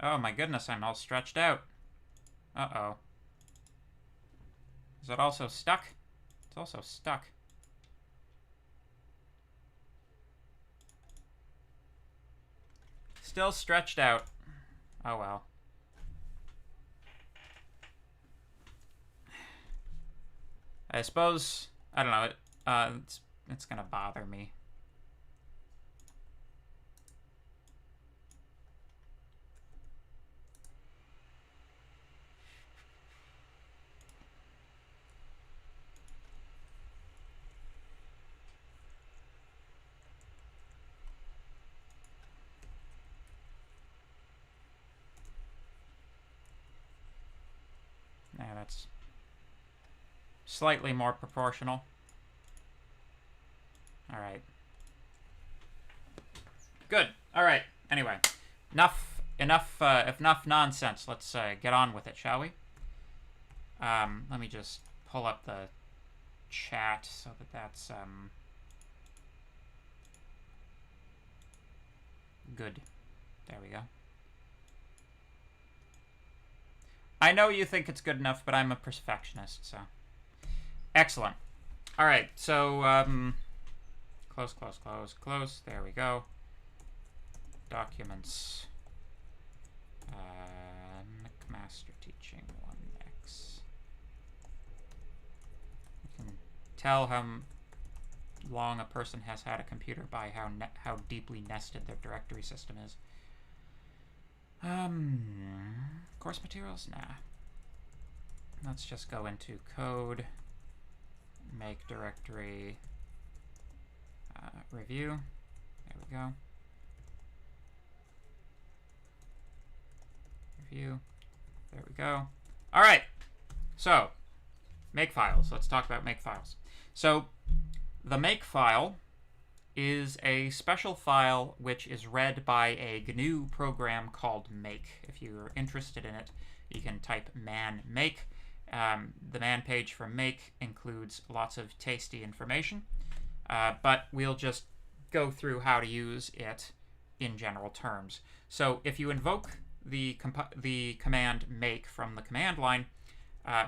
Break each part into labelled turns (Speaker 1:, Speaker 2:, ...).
Speaker 1: Oh my goodness, I'm all stretched out. Uh-oh. Is it also stuck? It's also stuck. Still stretched out. Oh well. I suppose, I don't know, it's gonna bother me. Yeah, that's slightly more proportional. Alright. Good. Alright. Anyway. Enough nonsense. Let's get on with it, shall we? Let me just pull up the chat so that's good. There we go. I know you think it's good enough, but I'm a perfectionist, so. Excellent. Alright, so, close. There we go. Documents. McMaster Teaching 1X. You can tell how long a person has had a computer by how deeply nested their directory system is. Course materials? Nah. Let's just go into code, make directory, review. There we go. Review. There we go. All right. So, makefiles. Let's talk about makefiles. So, the makefile is a special file which is read by a GNU program called make. If you're interested in it, you can type man make. The man page for make includes lots of tasty information, but we'll just go through how to use it in general terms. So if you invoke the command make from the command line,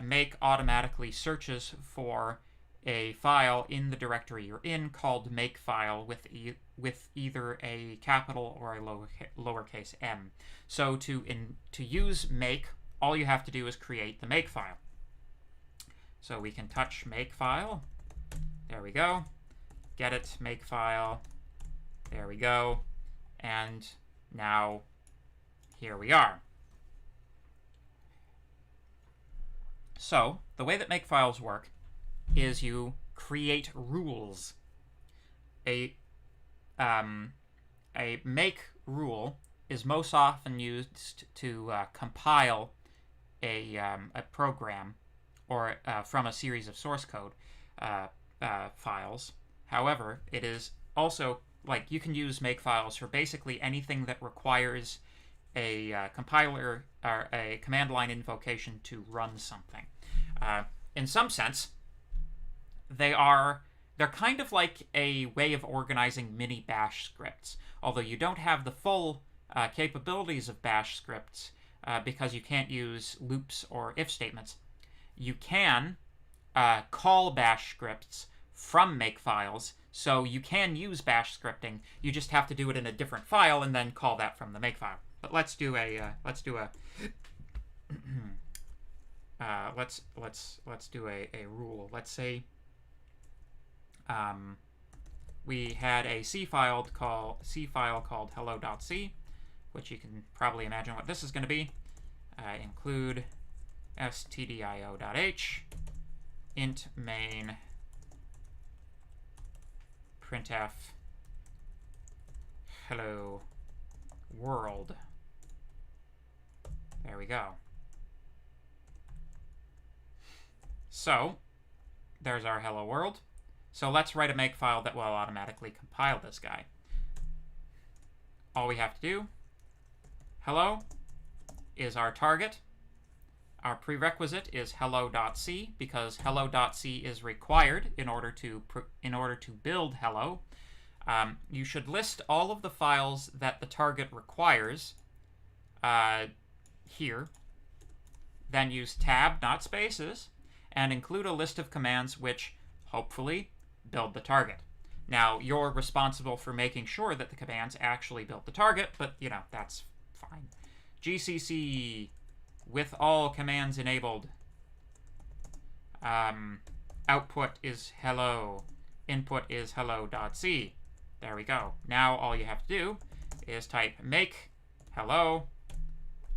Speaker 1: make automatically searches for a file in the directory you're in called makefile with either a capital or a lowercase m. So to use make, all you have to do is create the makefile. So we can touch makefile. There we go. Get it, makefile. There we go. And now here we are. So the way that makefiles work is you create rules. A make rule is most often used to compile a program or from a series of source code files. However, it is also, like, you can use makefiles for basically anything that requires a compiler or a command line invocation to run something. In some sense, they're kind of like a way of organizing mini bash scripts, although you don't have the full capabilities of bash scripts because you can't use loops or if statements. You can call bash scripts from makefiles, so you can use bash scripting. You just have to do it in a different file and then call that from the makefile. But let's do a rule. Let's say we had a C file called hello.c, which you can probably imagine what this is going to be. Include stdio.h int main printf hello world. There we go. So there's our hello world. So let's write a makefile that will automatically compile this guy. All we have to do, hello is our target. Our prerequisite is hello.c because hello.c is required in order to build hello. You should list all of the files that the target requires here, then use tab, not spaces, and include a list of commands which, hopefully, build the target. Now, you're responsible for making sure that the commands actually build the target, but, you know, that's fine. GCC with all commands enabled. Output is hello. Input is hello.c. There we go. Now all you have to do is type make hello,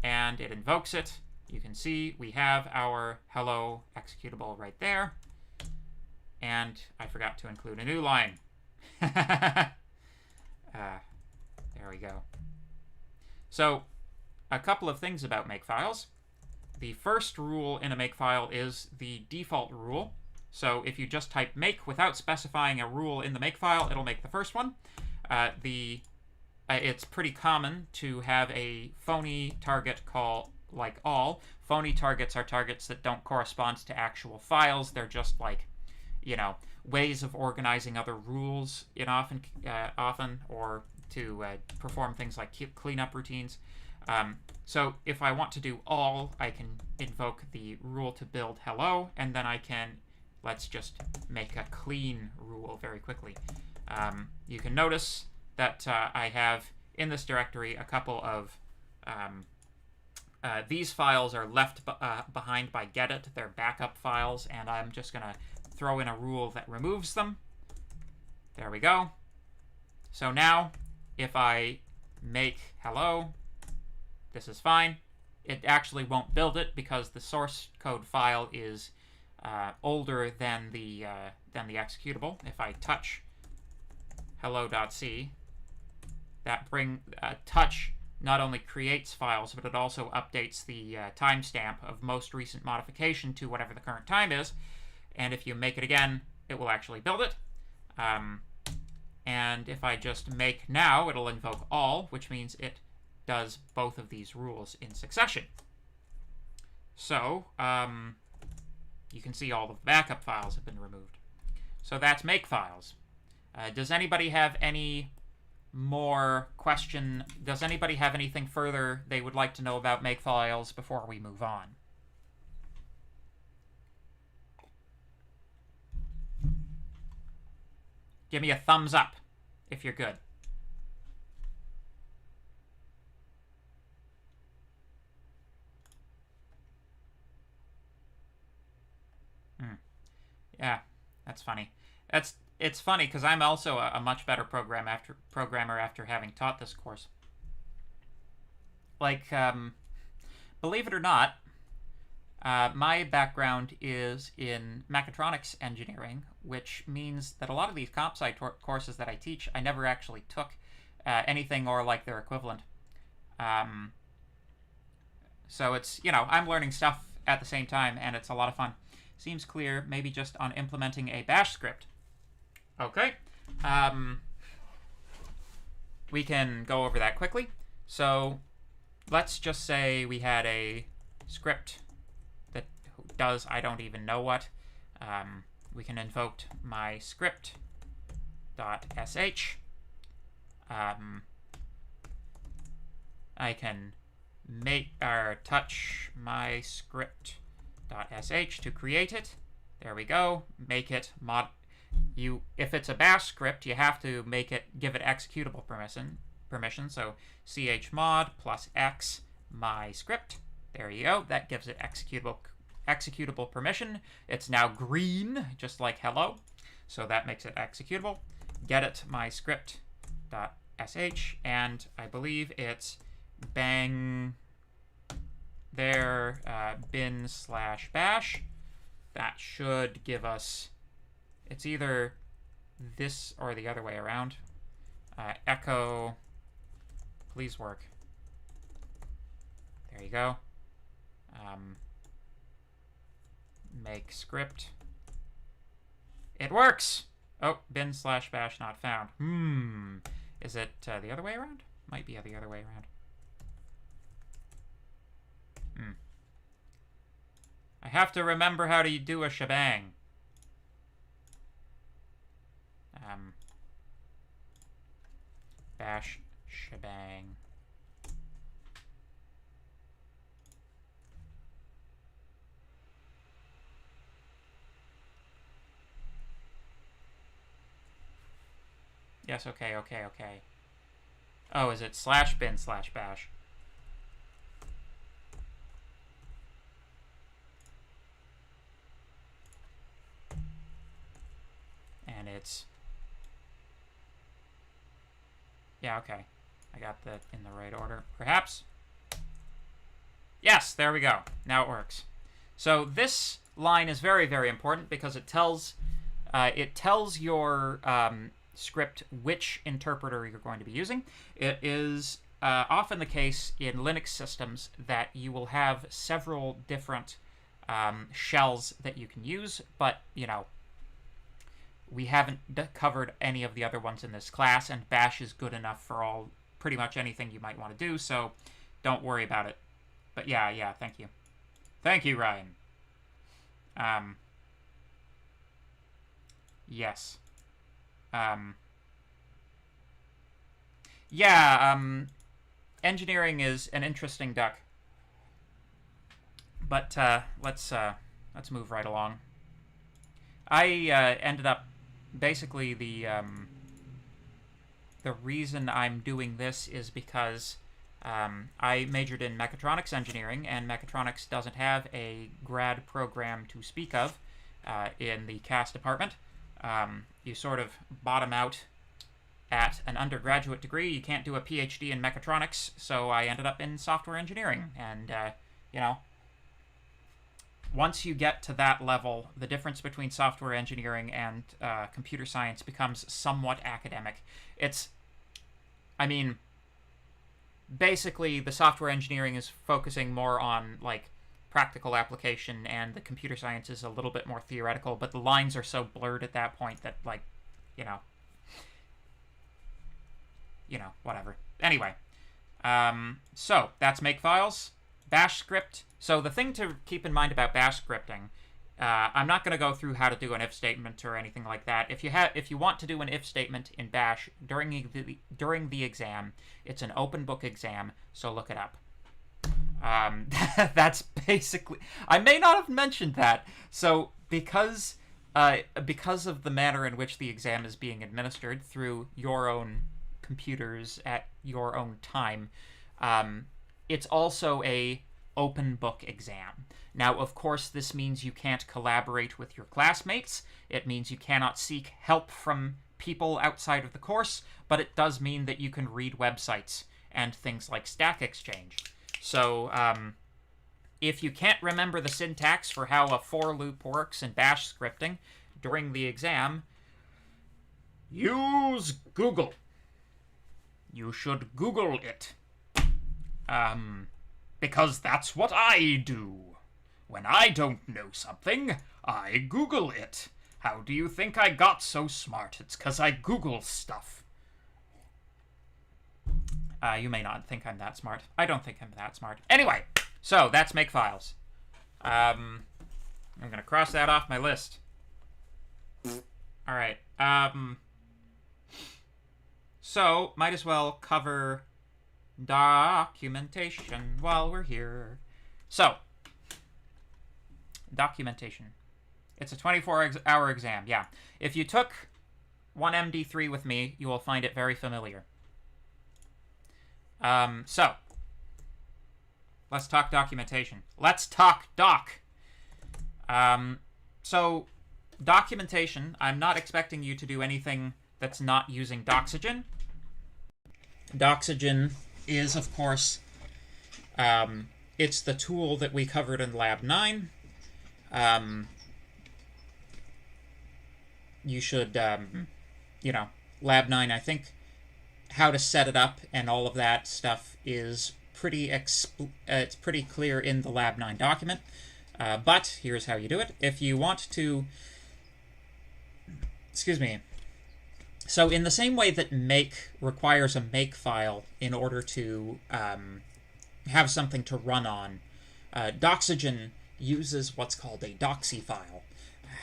Speaker 1: and it invokes it. You can see we have our hello executable right there. And I forgot to include a new line. There we go. So, a couple of things about makefiles. The first rule in a makefile is the default rule. So if you just type make without specifying a rule in the makefile, it'll make the first one. It's pretty common to have a phony target call like all. Phony targets are targets that don't correspond to actual files. They're just like, you know, ways of organizing other rules in often or to perform things like cleanup routines. So if I want to do all, I can invoke the rule to build hello, and then I can, let's just make a clean rule very quickly. You can notice that I have in this directory a couple of these files are left behind by gedit. They're backup files, and I'm just going to throw in a rule that removes them. There we go. So now, if I make hello, this is fine. It actually won't build it because the source code file is older than the executable. If I touch hello.c, that touch not only creates files, but it also updates the timestamp of most recent modification to whatever the current time is. And if you make it again, it will actually build it. And if I just make now, it'll invoke all, which means it does both of these rules in succession. So, you can see all the backup files have been removed. So that's makefiles. Does anybody have any more question? Does anybody have anything further they would like to know about makefiles before we move on? Give me a thumbs up if you're good. Yeah, that's funny. It's funny because I'm also a much better programmer after having taught this course. Like, believe it or not, my background is in mechatronics engineering, which means that a lot of these comp sci courses that I teach, I never actually took anything or like their equivalent. So it's, you know, I'm learning stuff at the same time, and it's a lot of fun. Seems clear, maybe just on implementing a bash script. Okay. We can go over that quickly. So let's just say we had a script that does I don't even know what. We can invoke my script.sh. I can make or touch my script.sh to create it. There we go. Make it mod. If it's a bash script, you have to give it executable permission. So chmod plus x my script. There you go. That gives it executable permission. It's now green, just like hello. So that makes it executable. Get it my script.sh, and I believe it's bang there bin/bash. That should give us, it's either this or the other way around. Echo, please work. There you go. Make script. It works! Oh, bin/bash not found. Is it the other way around? Might be the other way around. I have to remember how to do a shebang. Bash shebang. Yes, okay, okay, okay. Oh, is it /bin/bash? And it's... Yeah, okay. I got that in the right order. Perhaps? Yes, there we go. Now it works. So this line is very, very important because it tells your script which interpreter you're going to be using. It is often the case in Linux systems that you will have several different shells that you can use, but, you know, we haven't covered any of the other ones in this class, and Bash is good enough for pretty much anything you might want to do, so don't worry about it. But yeah, thank you. Thank you, Ryan. Yes. Engineering is an interesting duck. But let's move right along. I ended up basically the reason I'm doing this is because I majored in mechatronics engineering, and mechatronics doesn't have a grad program to speak of in the CAS department. You sort of bottom out at an undergraduate degree. You can't do a PhD in mechatronics, so I ended up in software engineering. And, you know, once you get to that level, the difference between software engineering and computer science becomes somewhat academic. I mean, basically, the software engineering is focusing more on, like, practical application, and the computer science is a little bit more theoretical, but the lines are so blurred at that point that, like, you know, whatever. Anyway, so that's Makefiles. Bash script. So the thing to keep in mind about Bash scripting, I'm not going to go through how to do an if statement or anything like that. If you want to do an if statement in Bash during the exam, it's an open book exam, so look it up. That's basically... I may not have mentioned that. So because of the manner in which the exam is being administered through your own computers at your own time, it's also a open book exam. Now, of course, this means you can't collaborate with your classmates. It means you cannot seek help from people outside of the course, but it does mean that you can read websites and things like Stack Exchange. So, if you can't remember the syntax for how a for loop works in Bash scripting during the exam, use Google. You should Google it. Because that's what I do. When I don't know something, I Google it. How do you think I got so smart? It's 'cause I Google stuff. You may not think I'm that smart. I don't think I'm that smart. Anyway, so that's Makefiles. I'm going to cross that off my list. All right. So, might as well cover documentation while we're here. So, documentation. It's a 24-hour exam, yeah. If you took 1MD3 with me, you will find it very familiar. So, let's talk documentation. Let's talk doc. So, documentation, I'm not expecting you to do anything that's not using Doxygen. Doxygen is, of course, it's the tool that we covered in Lab 9. You should, Lab 9, I think, how to set it up and all of that stuff is it's pretty clear in the Lab 9 document. But here's how you do it. If you want to... Excuse me. So in the same way that make requires a make file in order to have something to run on, Doxygen uses what's called a doxy file.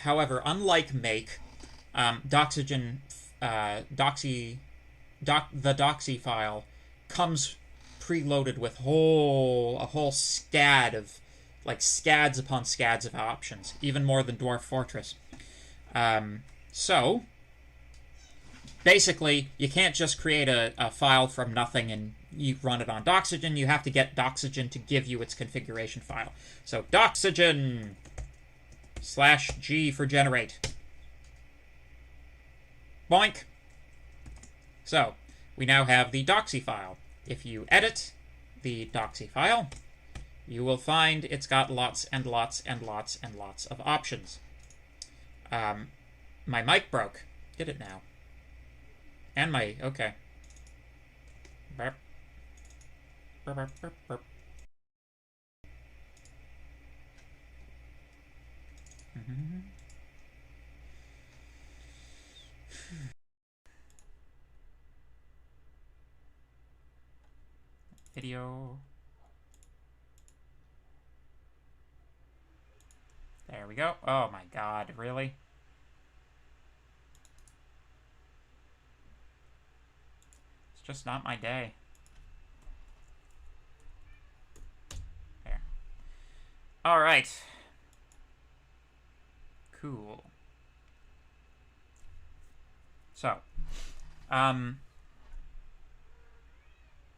Speaker 1: However, unlike make, Doxygen, the doxy file comes preloaded with a whole scad of, like, scads upon scads of options, even more than Dwarf Fortress. So, basically, you can't just create a file from nothing and you run it on Doxygen. You have to get Doxygen to give you its configuration file. So Doxygen /g for generate. Boink. So we now have the doxy file. If you edit the doxy file, you will find it's got lots and lots and lots and lots of options. My mic broke. Did it now? And my... okay. Burp. Burp, burp, burp, burp. Video. There we go. Oh my god, really? It's just not my day. There. Alright. Cool. So,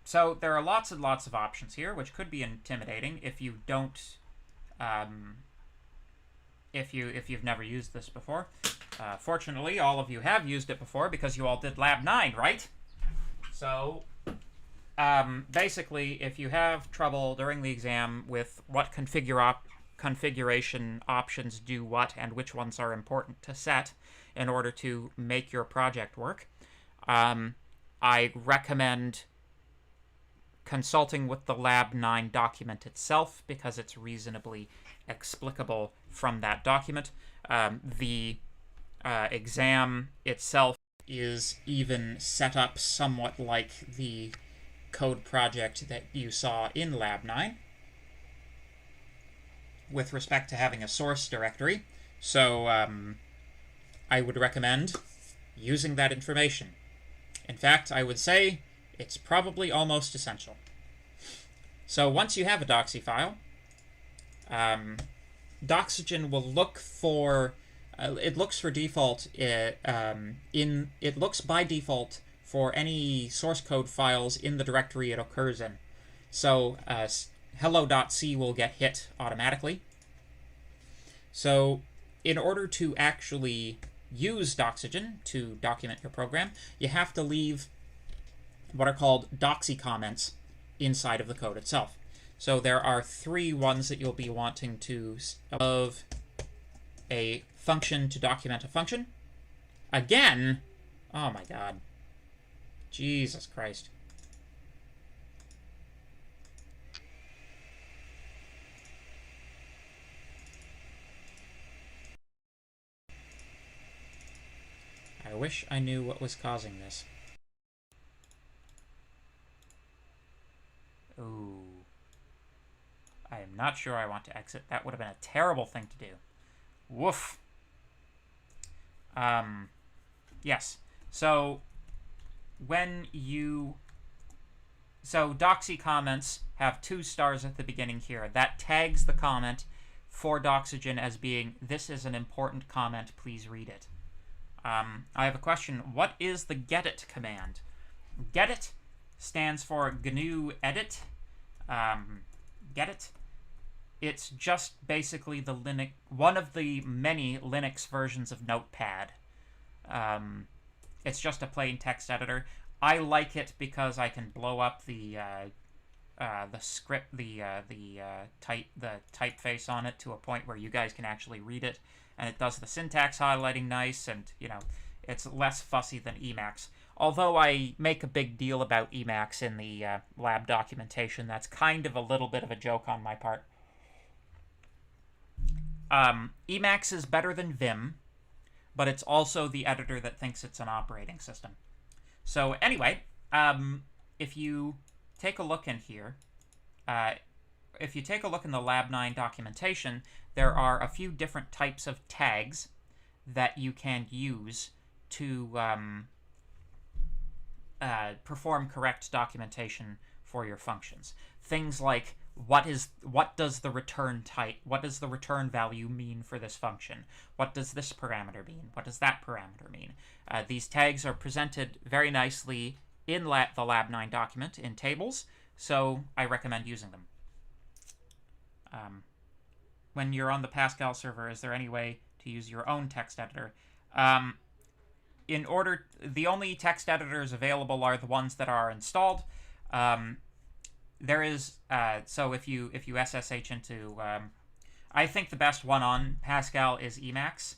Speaker 1: so there are lots and lots of options here, which could be intimidating if you don't, if you've never used this before. Fortunately, all of you have used it before because you all did Lab 9, right? So, basically, if you have trouble during the exam with what configuration options do what and which ones are important to set in order to make your project work, I recommend consulting with the Lab 9 document itself because it's reasonably explicable from that document. The exam itself is even set up somewhat like the code project that you saw in Lab 9 with respect to having a source directory. So I would recommend using that information. In fact, I would say it's probably almost essential. So once you have a doxy file, Doxygen will look for it looks for default it looks by default for any source code files in the directory it occurs in. So hello.c will get hit automatically. So in order to actually use Doxygen to document your program, you have to leave what are called doxy comments inside of the code itself. So there are 3 ones that you'll be wanting to of a function to document a function. Again, oh my god. Jesus Christ. I wish I knew what was causing this. Ooh. I am not sure I want to exit. That would have been a terrible thing to do. Woof. Yes. So, when you... So, doxy comments have 2 stars at the beginning here. That tags the comment for Doxygen as being, this is an important comment, please read it. I have a question. What is the getIt command? GetIt stands for GNU edit. GetIt. It's just basically the Linux, one of the many Linux versions of Notepad. It's just a plain text editor. I like it because I can blow up the script, the typeface on it to a point where you guys can actually read it, and it does the syntax highlighting nice, and you know, it's less fussy than Emacs. Although I make a big deal about Emacs in the lab documentation, that's kind of a little bit of a joke on my part. Emacs is better than Vim, but it's also the editor that thinks it's an operating system. So anyway, if you take a look in here, if you take a look in the Lab 9 documentation, there are a few different types of tags that you can use to perform correct documentation for your functions. Things like what does the return type, what does the return value mean for this function? What does this parameter mean? What does that parameter mean? These tags are presented very nicely in the Lab9 document in tables, so I recommend using them. When you're on the Pascal server, is there any way to use your own text editor? The only text editors available are the ones that are installed. There is, so if you SSH into, I think the best one on Pascal is Emacs,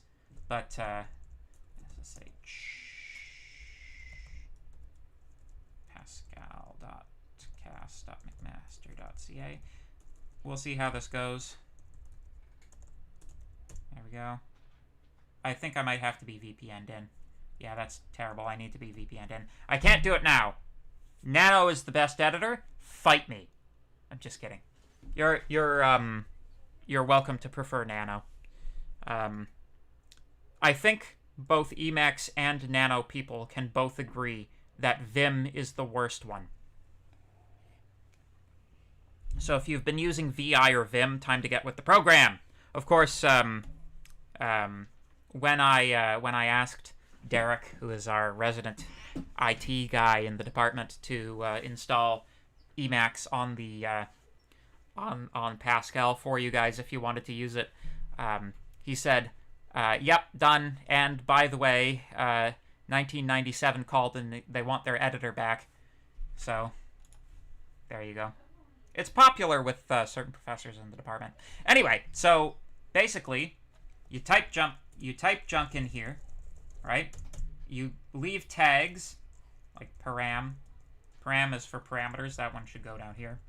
Speaker 1: but SSH pascal.cast.mcmaster.ca. We'll see how this goes. There we go. I think I might have to be VPN'd in. Yeah, that's terrible. I need to be VPN'd in. I can't do it now. Nano is the best editor. Fight me. I'm just kidding. You're welcome to prefer Nano. I think both Emacs and Nano people can both agree that Vim is the worst one. So if you've been using VI or Vim, time to get with the program. Of course, when I asked Derek, who is our resident IT guy in the department, to install Emacs on the on Pascal for you guys if you wanted to use it, he said, "Yep, done. And by the way, 1997 called and they want their editor back." So there you go. It's popular with certain professors in the department. Anyway, so basically, you type junk in here, right? You leave tags like param. Param is for parameters. That one should go down here.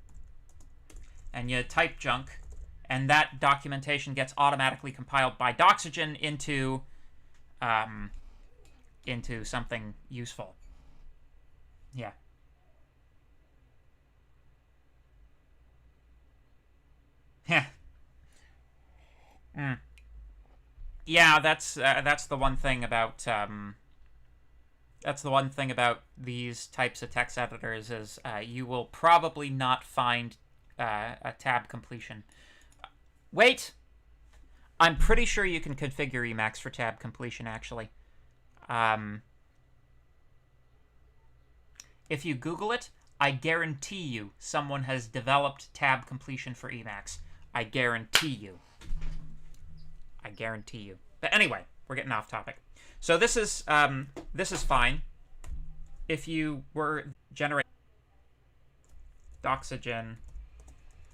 Speaker 1: And you type junk, and that documentation gets automatically compiled by Doxygen into something useful. Yeah. Yeah, that's the one thing about these types of text editors is you will probably not find a tab completion. Wait, I'm pretty sure you can configure Emacs for tab completion. Actually, if you Google it, I guarantee you someone has developed tab completion for Emacs. I guarantee you. I guarantee you. But anyway, we're getting off topic. So this is fine. If you were generate Doxygen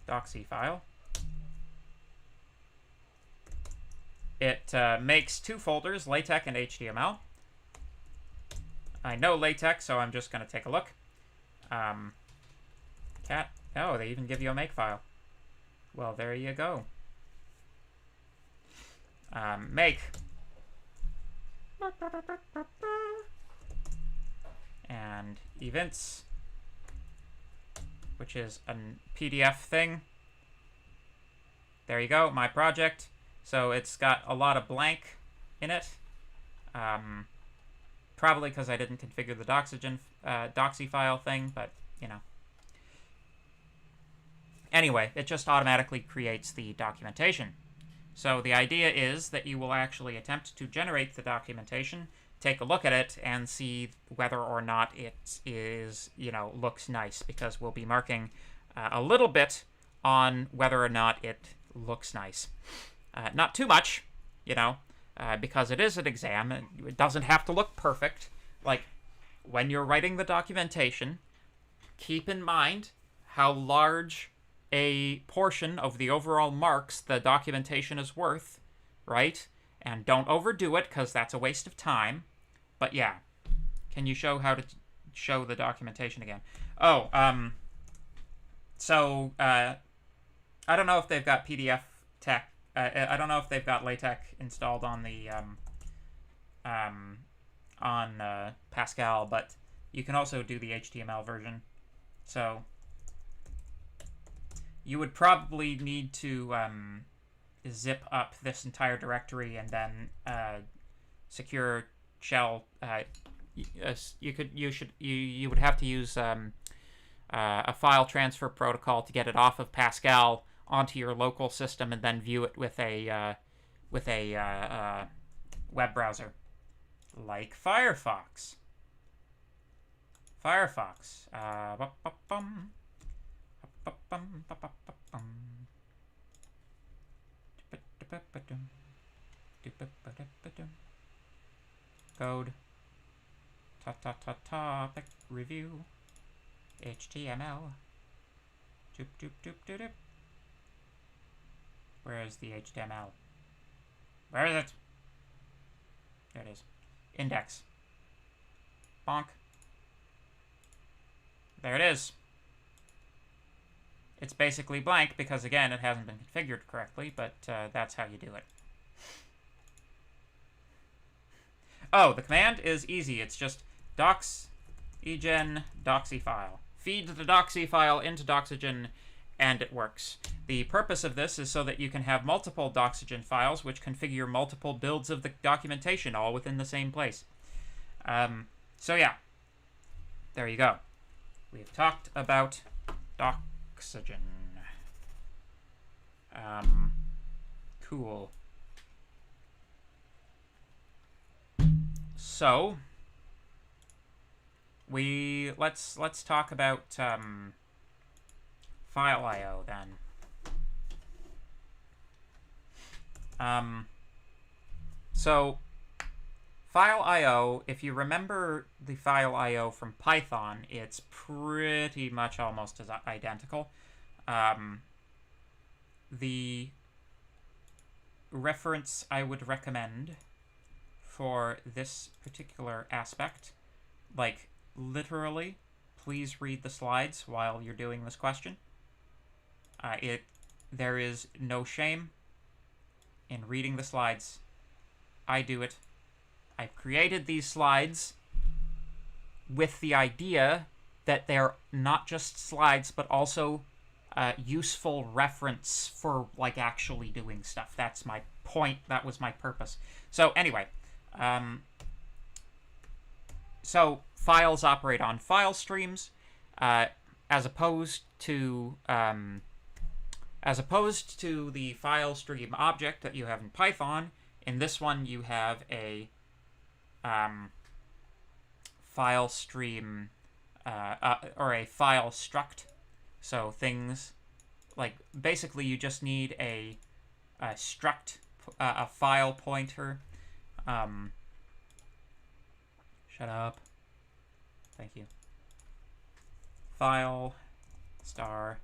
Speaker 1: doxy file, it makes two folders, LaTeX and HTML. I know LaTeX, so I'm just going to take a look. Cat. Oh, they even give you a makefile. Well, there you go. Make. And events, which is a PDF thing. There you go, my project. So it's got a lot of blank in it. Probably because I didn't configure the Doxygen doxy file thing, but you know. Anyway, it just automatically creates the documentation. So the idea is that you will actually attempt to generate the documentation, take a look at it, and see whether or not it is, looks nice, because we'll be marking a little bit on whether or not it looks nice. Not too much, because it is an exam. It doesn't have to look perfect. Like, when you're writing the documentation, keep in mind how large a portion of the overall marks the documentation is worth, right? And don't overdo it, because that's a waste of time. But yeah, can you show how to show the documentation again? Oh, so I don't know if they've got PDF tech. I don't know if they've got LaTeX installed on the Pascal, but you can also do the HTML version. So you would probably need to zip up this entire directory and then secure shell. You would have to use a file transfer protocol to get it off of Pascal onto your local system and then view it with a web browser like Firefox. Firefox. Code. Topic review. HTML. Doop doop doop doop doop. Where is the HTML? Where is it? There it is. Index. Bonk. There it is. It's basically blank because, again, it hasn't been configured correctly, but that's how you do it. Oh, the command is easy. It's just docs egen doxy file. Feed the doxy file into Doxygen, and it works. The purpose of this is so that you can have multiple Doxygen files which configure multiple builds of the documentation all within the same place. So yeah, there you go. We've talked about Doxygen. Cool. So let's talk about file I/O then. So file I/O, if you remember the file I/O from Python, it's pretty much almost as identical. The reference I would recommend for this particular aspect, like literally, please read the slides while you're doing this question. There is no shame in reading the slides. I do it. I've created these slides with the idea that they're not just slides, but also useful reference for like actually doing stuff. That's my point. That was my purpose. So anyway, so files operate on file streams, as opposed to the file stream object that you have in Python. In this one, you have a file stream or a file struct. So things like basically you just need a struct, a file pointer. Shut up. Thank you. File star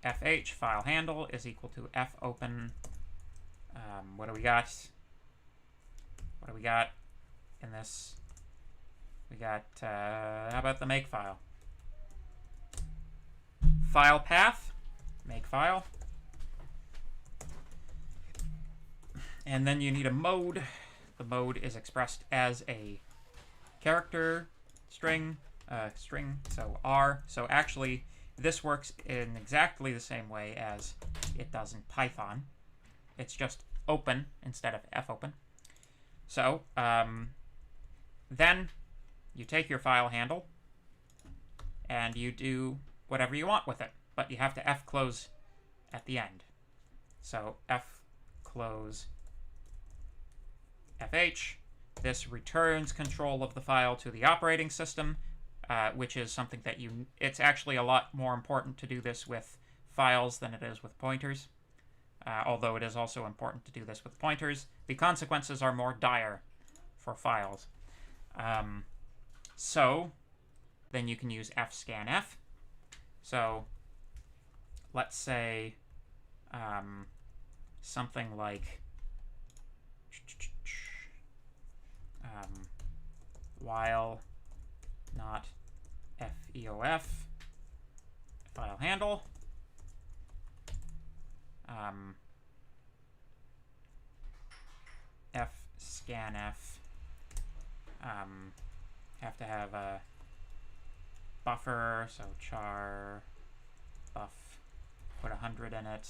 Speaker 1: fh file handle is equal to fopen. What do we got? What do we got in this? We got, how about the make file? File path, make file. And then you need a mode. The mode is expressed as a character string, so R. So actually, this works in exactly the same way as it does in Python. It's just open instead of fopen. So then you take your file handle and you do whatever you want with it, but you have to fclose at the end. So fclose fh. This returns control of the file to the operating system, which is something that it's actually a lot more important to do this with files than it is with pointers. Although it is also important to do this with pointers. The consequences are more dire for files. So then you can use fscanf. So let's say something like while not feof file handle fscanf have to have a buffer, so char buff, put 100 in it,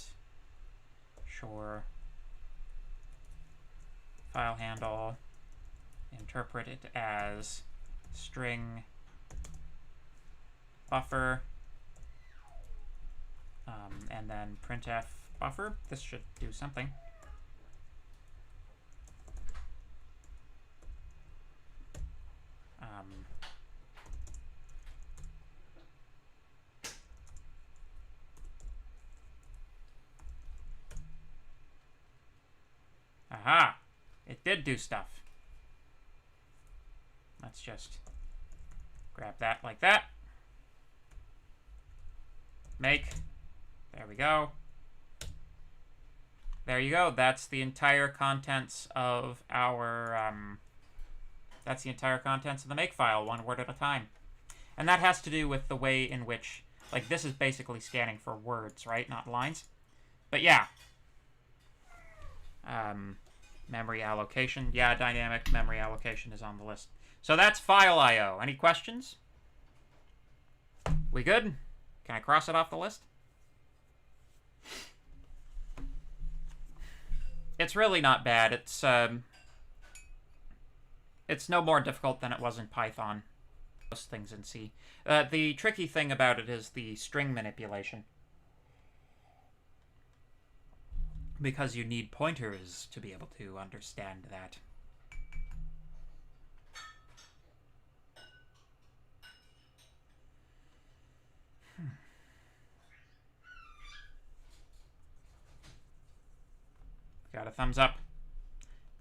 Speaker 1: sure, file handle, interpret it as string buffer, and then printf buffer. This should do something. Aha! It did do stuff. Let's just grab that like that. Make. There we go. There you go. That's the entire contents of our, that's the entire contents of the Makefile, one word at a time. And that has to do with the way in which, like, this is basically scanning for words, right? Not lines. But yeah. Memory allocation. Yeah, dynamic memory allocation is on the list. So that's file I/O. Any questions? We good? Can I cross it off the list? It's really not bad. It's no more difficult than it was in Python. Most things in C. The tricky thing about it is the string manipulation. Because you need pointers to be able to understand that. Got a thumbs up.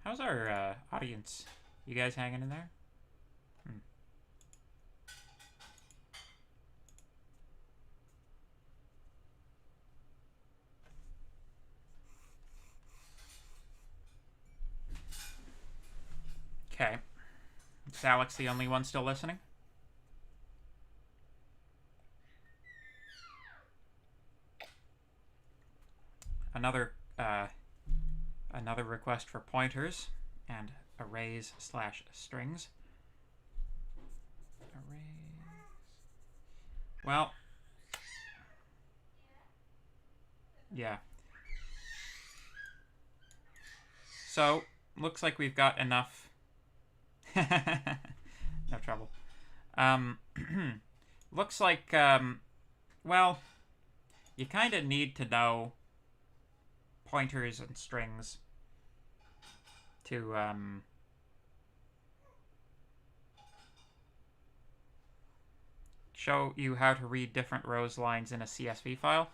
Speaker 1: How's our audience? You guys hanging in there? Okay. Is Alex the only one still listening? Another request for pointers and arrays/strings. Arrays. Well, yeah. So, looks like we've got enough. No trouble. Looks like, well, you kind of need to know pointers and strings to, show you how to read different rows lines in a CSV file.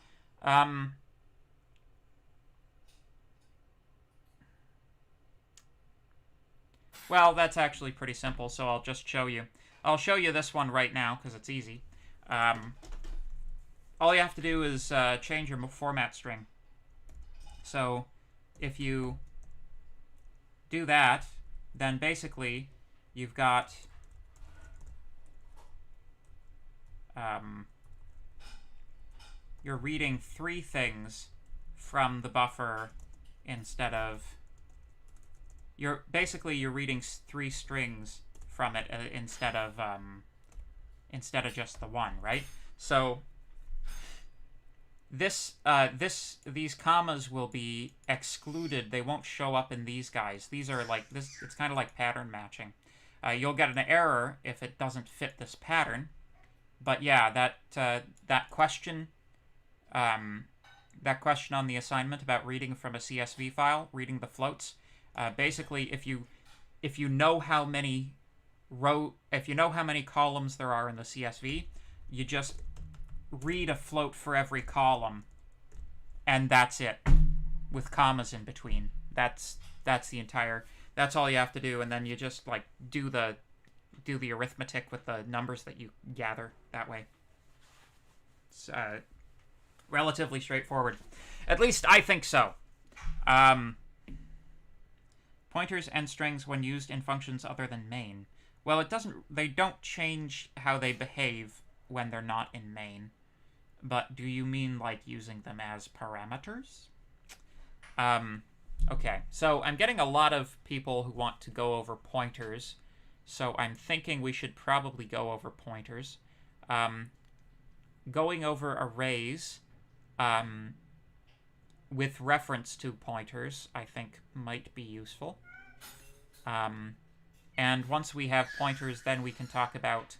Speaker 1: Well, that's actually pretty simple, so I'll just show you. I'll show you this one right now, because it's easy. All you have to do is change your format string. So if you do that, then basically you've got you're reading 3 things from the buffer instead of you're reading 3 strings from it instead of just the one, right? So these commas will be excluded. They won't show up in these guys. These are like this. It's kind of like pattern matching. You'll get an error if it doesn't fit this pattern. But yeah, that question on the assignment about reading from a CSV file, reading the floats. Basically, if you know how many columns there are in the CSV, you just read a float for every column, and that's it, with commas in between. That's all you have to do, and then you just like do the arithmetic with the numbers that you gather that way. It's relatively straightforward. At least I think so. Pointers and strings when used in functions other than main. Well, they don't change how they behave when they're not in main. But do you mean like using them as parameters? Okay, so I'm getting a lot of people who want to go over pointers, so I'm thinking we should probably go over pointers. Going over arrays with reference to pointers, I think, might be useful. And once we have pointers, then we can talk about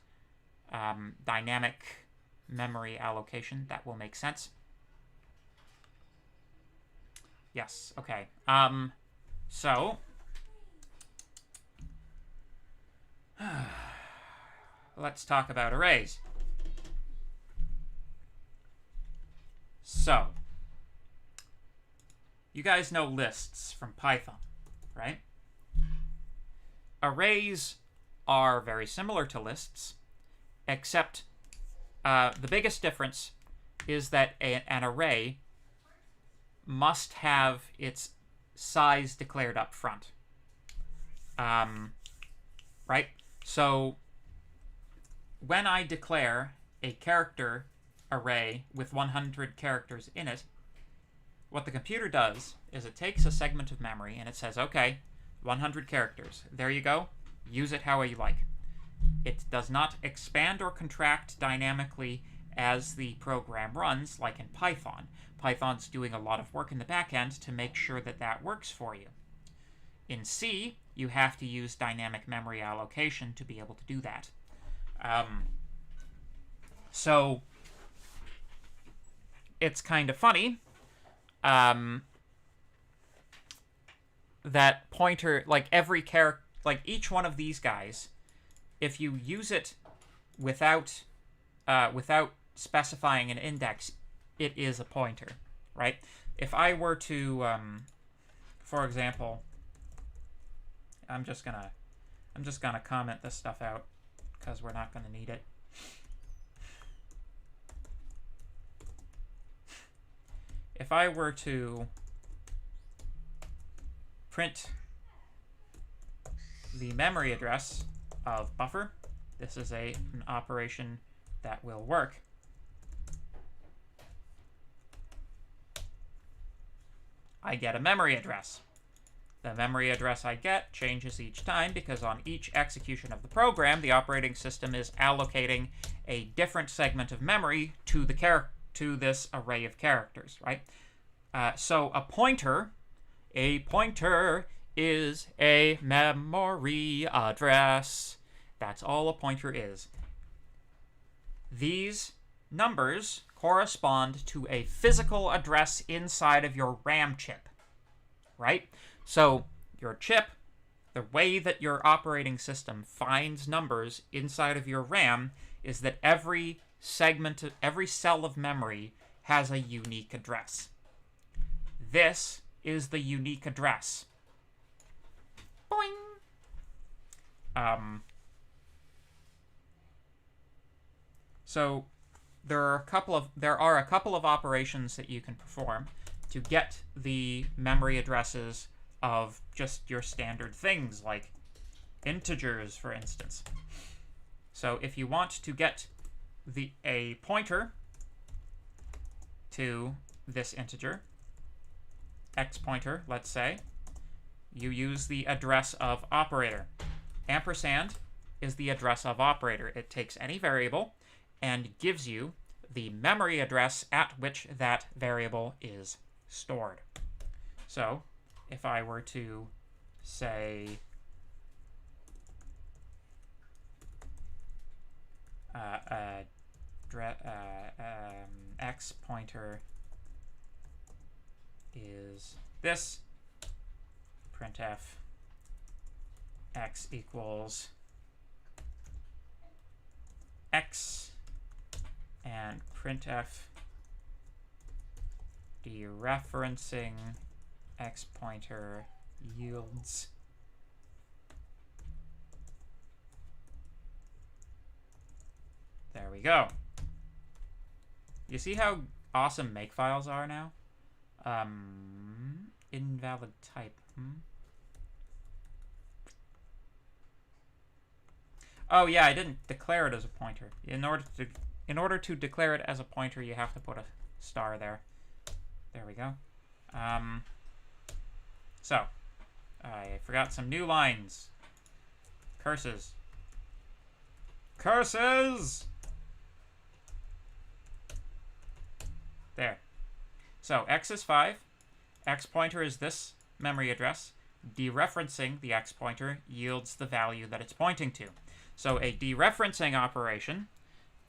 Speaker 1: dynamic memory allocation. That will make sense. Yes, okay. So let's talk about arrays. So, you guys know lists from Python, right? Arrays are very similar to lists, except the biggest difference is that an array must have its size declared up front. Right? So when I declare a character array with 100 characters in it, what the computer does is it takes a segment of memory and it says, okay, 100 characters. There you go. Use it how you like. It does not expand or contract dynamically as the program runs, like in Python. Python's doing a lot of work in the back end to make sure that that works for you. In C, you have to use dynamic memory allocation to be able to do that. So it's kind of funny that pointer, like every character, like each one of these guys, if you use it without specifying an index, it is a pointer, right? If I were to, for example, I'm just gonna comment this stuff out because we're not gonna need it. If I were to print the memory address of buffer, this is an operation that will work. I get a memory address. The memory address I get changes each time because on each execution of the program, the operating system is allocating a different segment of memory to this array of characters, right? So a pointer is a memory address. That's all a pointer is. These numbers correspond to a physical address inside of your RAM chip, right? So your chip, the way that your operating system finds numbers inside of your RAM is that every segment, every cell of memory has a unique address. This is the unique address. Boing! So there are a couple of operations that you can perform to get the memory addresses of just your standard things like integers, for instance. So if you want to get a pointer to this integer, x pointer, let's say, you use the address of operator. Ampersand is the address of operator. It takes any variable and gives you the memory address at which that variable is stored. So if I were to say x pointer is this, printf x equals x, and printf dereferencing x pointer yields there we go. You see how awesome makefiles are now? Invalid type. Oh yeah, I didn't declare it as a pointer. In order to declare it as a pointer, you have to put a star there. There we go. So I forgot some new lines. Curses. Curses! There. So x is 5. X pointer is this memory address. Dereferencing the x pointer yields the value that it's pointing to. So a dereferencing operation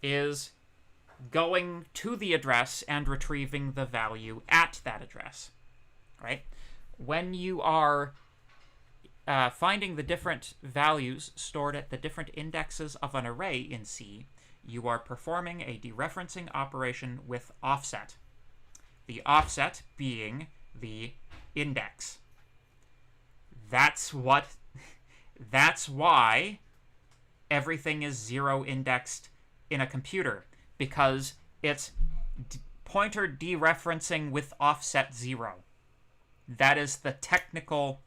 Speaker 1: is going to the address and retrieving the value at that address, right? When you are finding the different values stored at the different indexes of an array in C, you are performing a dereferencing operation with offset. The offset being the index. That's why everything is zero indexed in a computer, because it's pointer dereferencing with offset 0. That is the technical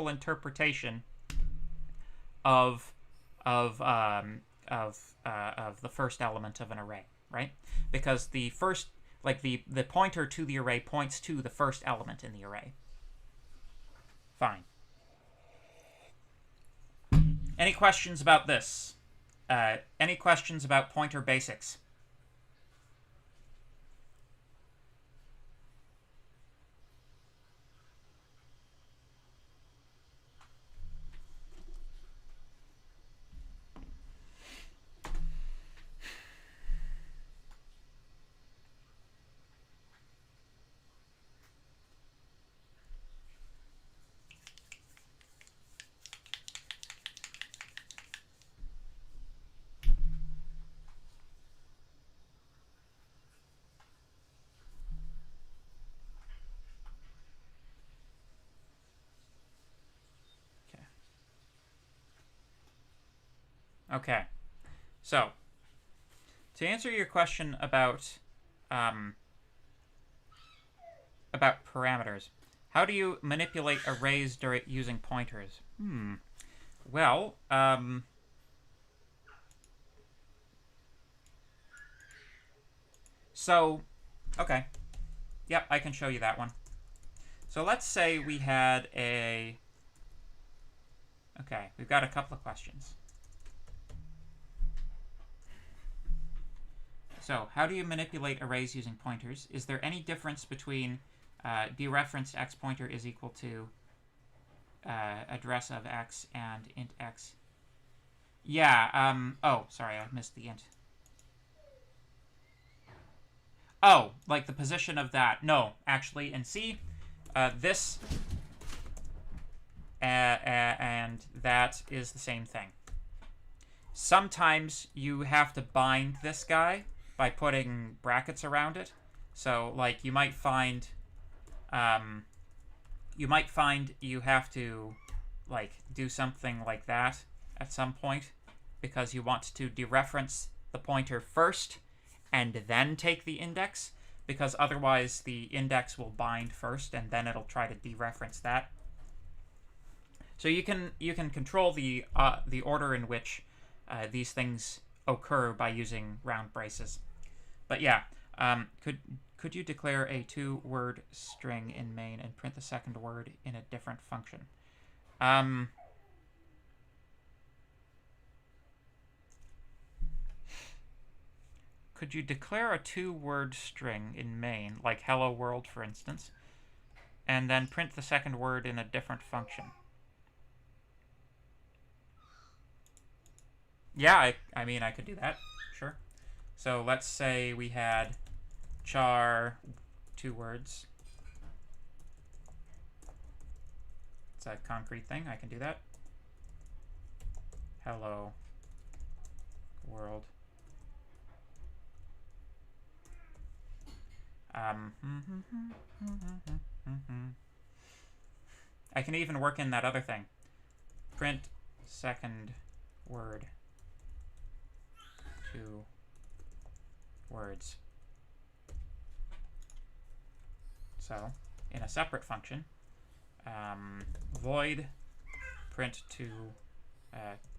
Speaker 1: interpretation of the first element of an array, right? Because the first, like the pointer to the array points to the first element in the array. Fine. Any questions about this? Any questions about pointer basics? Okay. So, to answer your question about parameters, how do you manipulate arrays using pointers? Well, so, okay. Yep, I can show you that one. So let's say we had a... Okay, we've got a couple of questions. So, how do you manipulate arrays using pointers? Is there any difference between dereferenced x pointer is equal to address of x and int x? Yeah, oh, sorry, I missed the int. Oh, like the position of that. No, actually, in C, this and that is the same thing. Sometimes you have to bind this guy by putting brackets around it. So, like, you might find you have to, like, do something like that at some point because you want to dereference the pointer first and then take the index, because otherwise the index will bind first and then it'll try to dereference that. So you can control the order in which these things occur by using round braces. But yeah, could you declare a 2-word string in main and print the second word in a different function? Could you declare a 2-word string in main, like hello world, for instance, and then print the second word in a different function? Yeah, I mean, I could do that, sure. So let's say we had char 2 words. It's a concrete thing, I can do that. Hello world. I can even work in that other thing. Print second word 2 words. So, in a separate function, void print to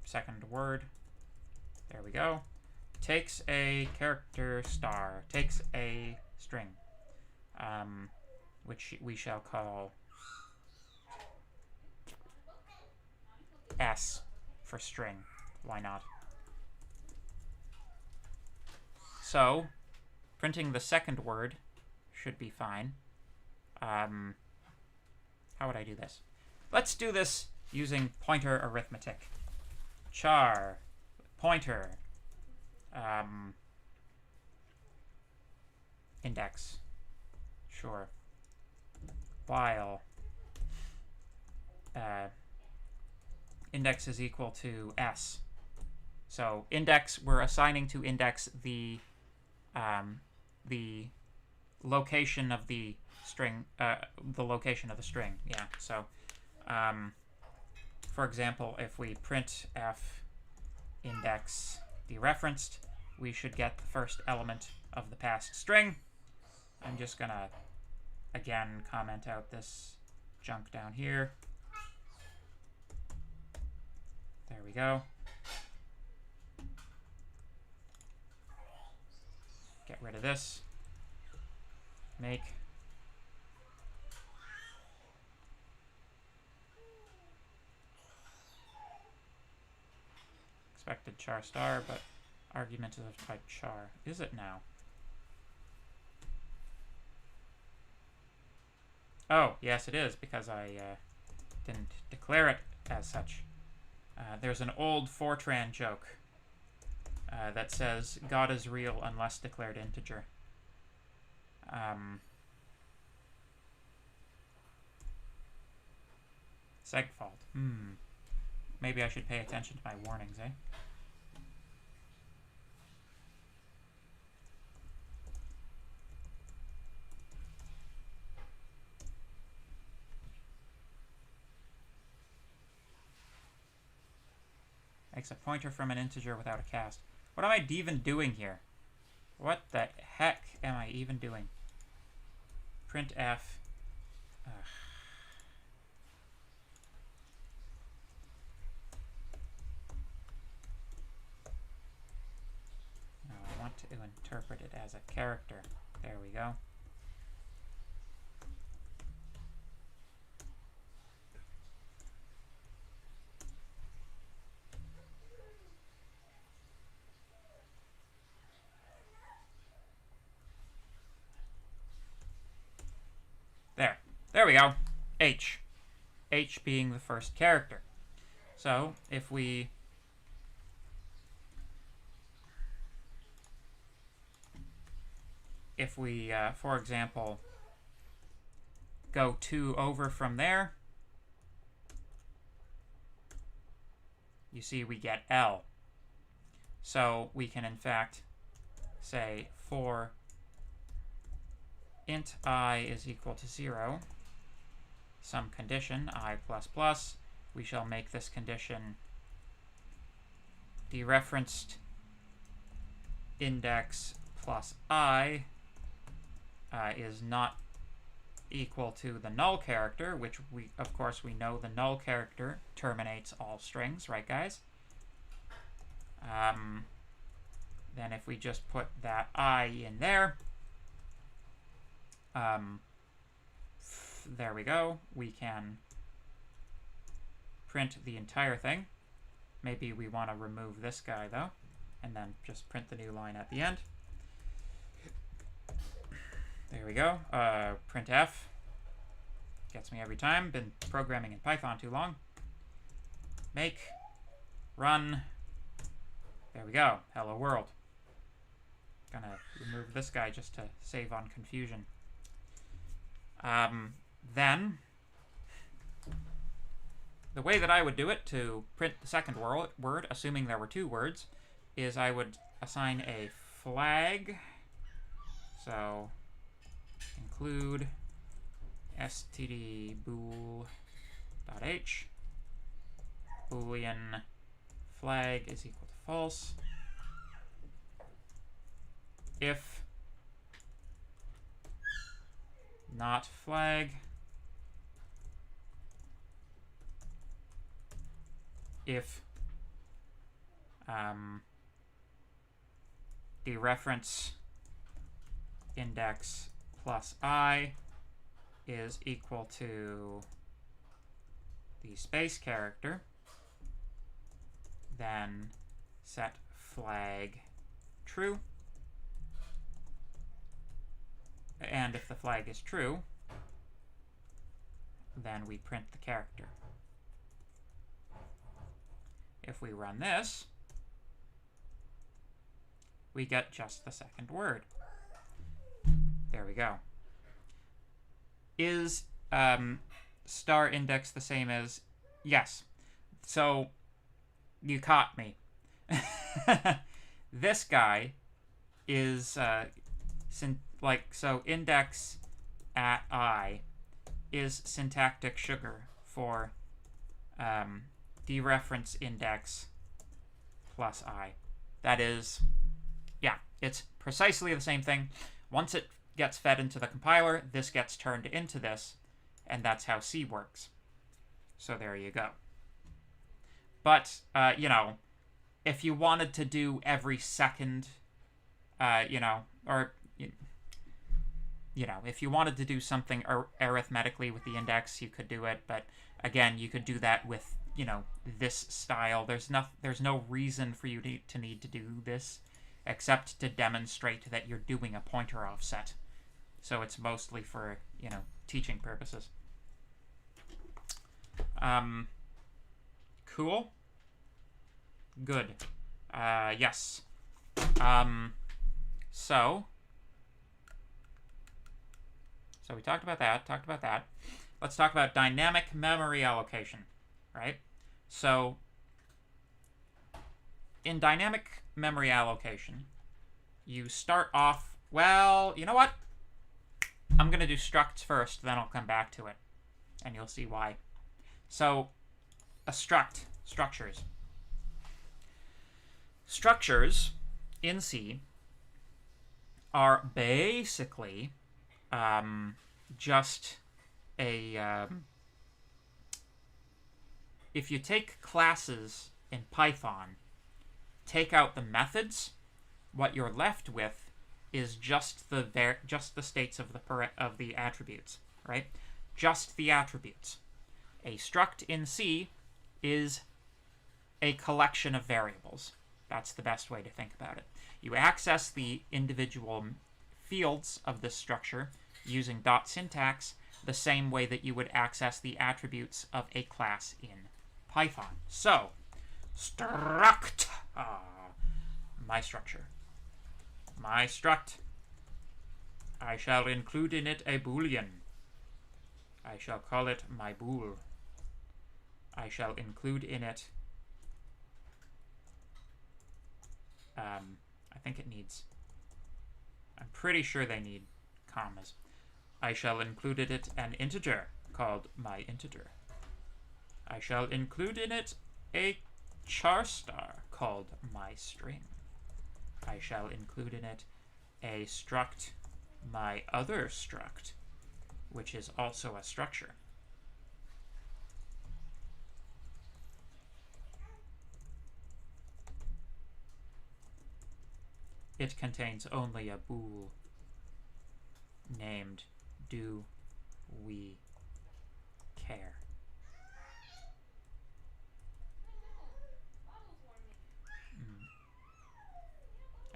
Speaker 1: second word. There we go. Takes a character star, takes a string, which we shall call S for string. Why not? So, printing the second word should be fine. How would I do this? Let's do this using pointer arithmetic. Char pointer index. Sure. While index is equal to s. So index, we're assigning to index the location of the string, the location of the string. Yeah. So, for example, if we print f index dereferenced, we should get the first element of the passed string. I'm just gonna again comment out this junk down here. There we go. Get rid of this. Make. Expected char star, but argument is of type char. Is it now? Oh, yes it is, because I didn't declare it as such. There's an old Fortran joke that says, God is real unless declared integer. Segfault. Maybe I should pay attention to my warnings, eh? Makes a pointer from an integer without a cast. What am I even doing here? What the heck am I even doing? Printf. No, I want to interpret it as a character. There we go. There we go. H. H being the first character. So if we for example, go 2 over from there, you see we get L. So we can in fact say for int I is equal to 0, some condition I plus plus, we shall make this condition dereferenced index plus I is not equal to the null character, which we, of course, we know the null character terminates all strings, right, guys? Then if we just put that I in there, there we go. We can print the entire thing. Maybe we want to remove this guy, though, and then just print the new line at the end. There we go. Printf. Gets me every time. Been programming in Python too long. Make. Run. There we go. Hello world. Gonna remove this guy just to save on confusion. Then, the way that I would do it to print the second word, assuming there were 2 words, is I would assign a flag. So, include std bool.h, boolean flag is equal to false. If not flag, if dereference index plus I is equal to the space character, then set flag true. And if the flag is true, then we print the character. If we run this, we get just the second word. There we go. Is star index the same as... Yes. So, you caught me. This guy is, so index at I is syntactic sugar for dereference index plus I. That is, yeah, it's precisely the same thing. Once it gets fed into the compiler, this gets turned into this, and that's how C works. So there you go. But, you know, if you wanted to do every second, you know, or, you know, if you wanted to do something arithmetically with the index, you could do it. But again, you could do that with, you know, this style. There's no reason for you to need to do this, except to demonstrate that you're doing a pointer offset. So it's mostly for, you know, teaching purposes. Cool. Good. Yes. So we talked about that. Let's talk about dynamic memory allocation, right? So in dynamic memory allocation, you start off, well, you know what? I'm going to do structs first, then I'll come back to it, and you'll see why. So a struct, structures. Structures in C are basically just a... if you take classes in Python, take out the methods, what you're left with is just the states of the attributes, right? Just the attributes. A struct in C is a collection of variables. That's the best way to think about it. You access the individual fields of this structure using dot syntax the same way that you would access the attributes of a class in Python. So, struct, my structure. My struct. I shall include in it a boolean. I shall call it my bool. I shall include in it... I think it needs... I'm pretty sure they need commas. I shall include in it an integer called my integer. I shall include in it a char star called my string. I shall include in it a struct, my other struct, which is also a structure. It contains only a bool named do we care.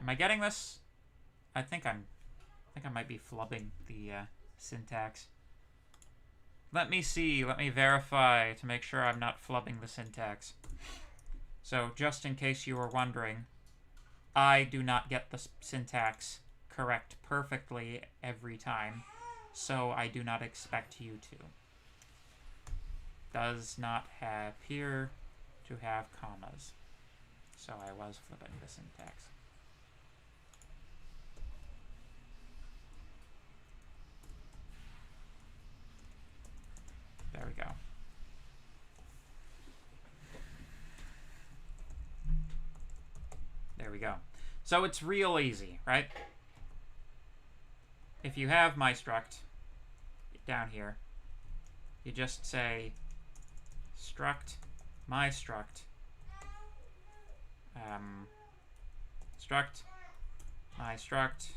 Speaker 1: Am I getting this? I think I might be flubbing the syntax. Let me see. Let me verify to make sure I'm not flubbing the syntax. So just in case you were wondering, I do not get the syntax correct perfectly every time, so I do not expect you to. Does not appear to have commas, so I was flipping the syntax. There we go. There we go. So it's real easy, right? If you have my struct down here, you just say struct my struct, struct my struct,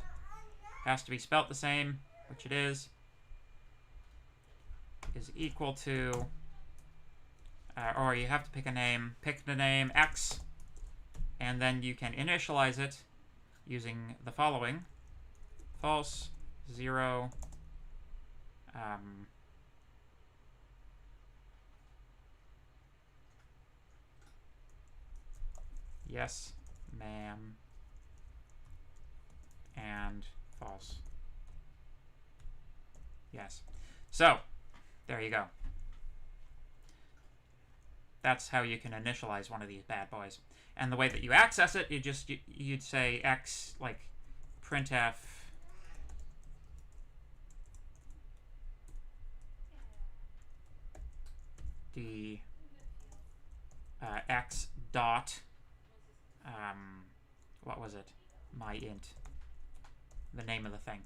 Speaker 1: has to be spelt the same, which it is equal to, or you have to pick a name, pick the name X, and then you can initialize it using the following: false, 0, yes, ma'am, and false. Yes. So, there you go. That's how you can initialize one of these bad boys. And the way that you access it, you'd say x, like printf the x dot, what was it? My int. The name of the thing.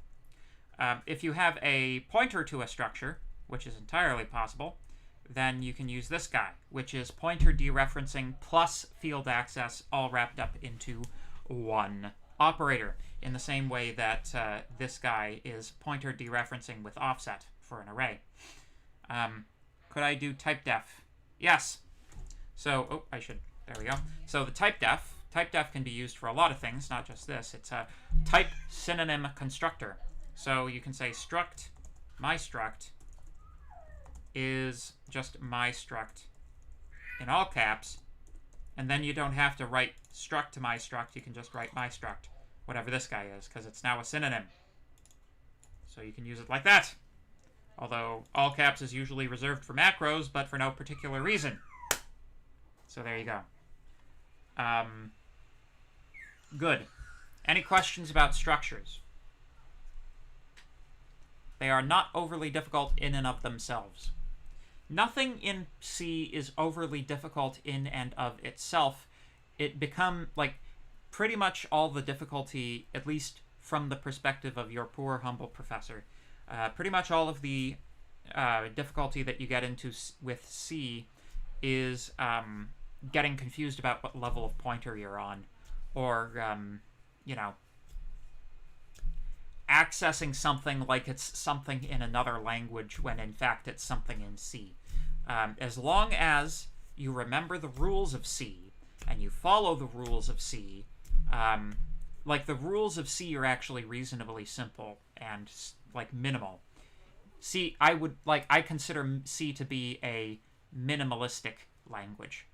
Speaker 1: If you have a pointer to a structure, which is entirely possible, then you can use this guy, which is pointer dereferencing plus field access all wrapped up into one operator, in the same way that this guy is pointer dereferencing with offset for an array. Could I do type def? Yes. So, there we go. So the type def can be used for a lot of things, not just this. It's a type synonym constructor. So you can say struct, my struct, is just my struct in all caps, and then you don't have to write struct to my struct, you can just write my struct, whatever this guy is, because it's now a synonym. So you can use it like that. Although all caps is usually reserved for macros, but for no particular reason. So there you go. Good. Any questions about structures? They are not overly difficult in and of themselves. Nothing in C is overly difficult in and of itself. It pretty much all the difficulty, at least from the perspective of your poor, humble professor, pretty much all of the difficulty that you get into with C is getting confused about what level of pointer you're on, or, accessing something like it's something in another language when in fact it's something in C. As long as you remember the rules of C and you follow the rules of C, the rules of C are actually reasonably simple and minimal. C, I consider C to be a minimalistic language.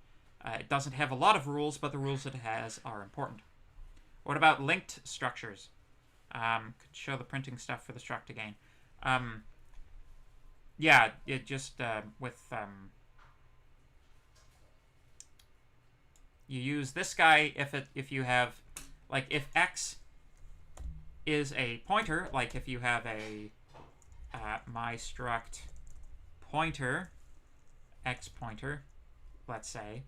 Speaker 1: It doesn't have a lot of rules, but the rules it has are important. What about linked structures? Could show the printing stuff for the struct again. Yeah, it just, you use this guy if you have, if x is a pointer, if you have a my struct pointer, x pointer, let's say,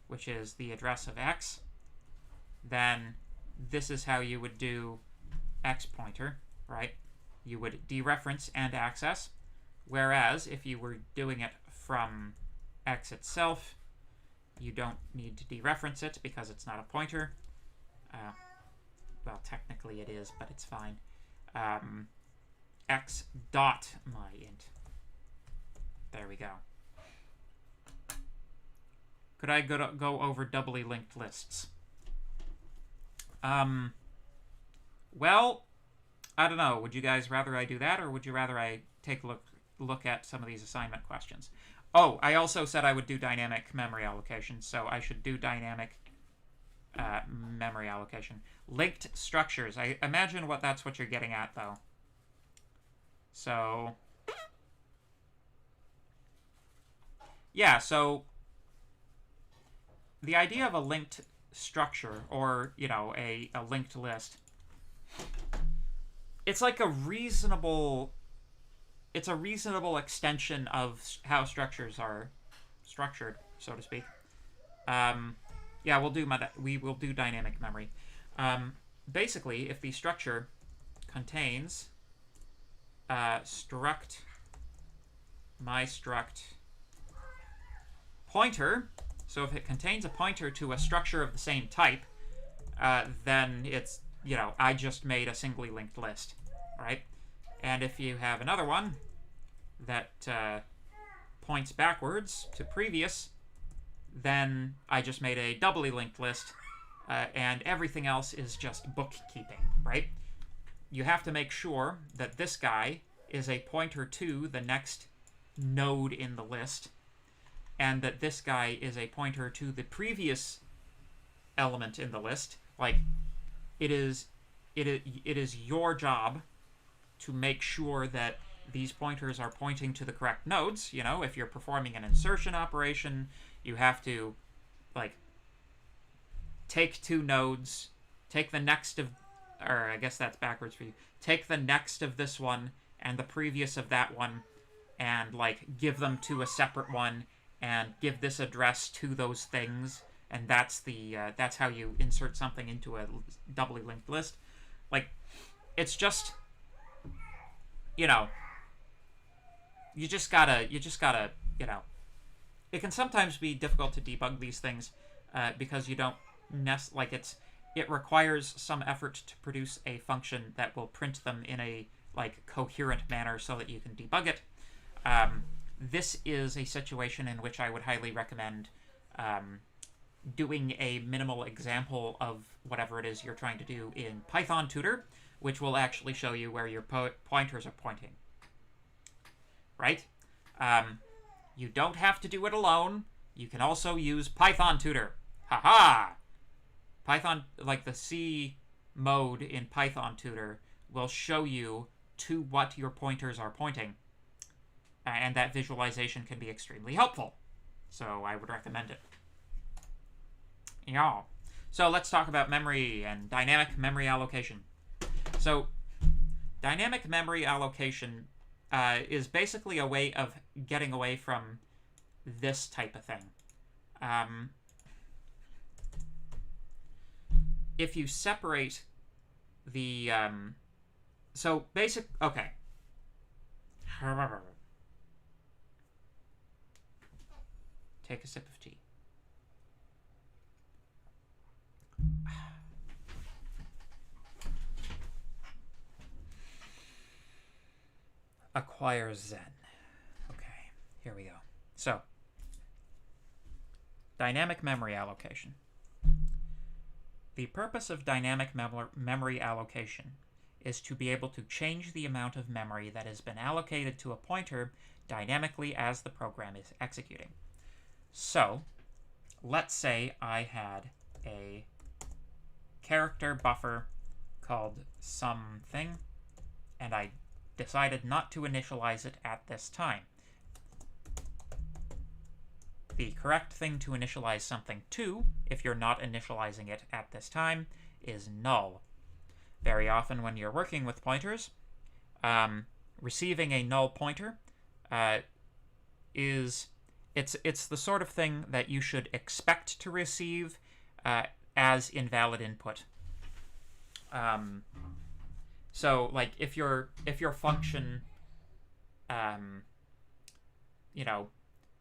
Speaker 1: which is the address of x, then this is how you would do x pointer, right? You would dereference and access, whereas if you were doing it from x itself, you don't need to dereference it because it's not a pointer. Well, technically it is, but it's fine. X dot my int. There we go. Could I go over doubly linked lists? Well, I don't know. Would you guys rather I do that, or would you rather I take a look at some of these assignment questions? Oh, I also said I would do dynamic memory allocation, so I should do dynamic memory allocation. Linked structures. I imagine that's what you're getting at, though. So, yeah, so the idea of a linked structure, or, a linked list, it's like a reasonable extension of how structures are structured, so to speak. Yeah, we will do dynamic memory. Basically, if the structure contains struct my struct pointer, so if it contains a pointer to a structure of the same type, then it's, I just made a singly linked list, right? And if you have another one that points backwards to previous, then I just made a doubly linked list, and everything else is just bookkeeping, right? You have to make sure that this guy is a pointer to the next node in the list, and that this guy is a pointer to the previous element in the list. It is your job to make sure that these pointers are pointing to the correct nodes. You know, if you're performing an insertion operation, you have to, like, take two nodes, take the next of, or I guess that's backwards for you, take the next of this one and the previous of that one, and, like, give them to a separate one, and give this address to those things, and that's how you insert something into a doubly linked list. Like, it's just, you know, you just gotta, you know, it can sometimes be difficult to debug these things because you don't it requires some effort to produce a function that will print them in a, like, coherent manner so that you can debug it. This is a situation in which I would highly recommend doing a minimal example of whatever it is you're trying to do in Python Tutor, which will actually show you where your pointers are pointing. Right? You don't have to do it alone. You can also use Python Tutor. Haha! Python, like the C mode in Python Tutor, will show you to what your pointers are pointing. And that visualization can be extremely helpful. So I would recommend it. Yeah. So let's talk about memory and dynamic memory allocation. So dynamic memory allocation is basically a way of getting away from this type of thing. If you separate the... Okay. Take a sip of tea. Acquire Zen. Okay, here we go. So, dynamic memory allocation. The purpose of dynamic memory allocation is to be able to change the amount of memory that has been allocated to a pointer dynamically as the program is executing. So, let's say I had a character buffer called something, and I decided not to initialize it at this time. The correct thing to initialize something to, if you're not initializing it at this time, is null. Very often when you're working with pointers, receiving a null pointer it's the sort of thing that you should expect to receive as invalid input. So, like, if your function, you know,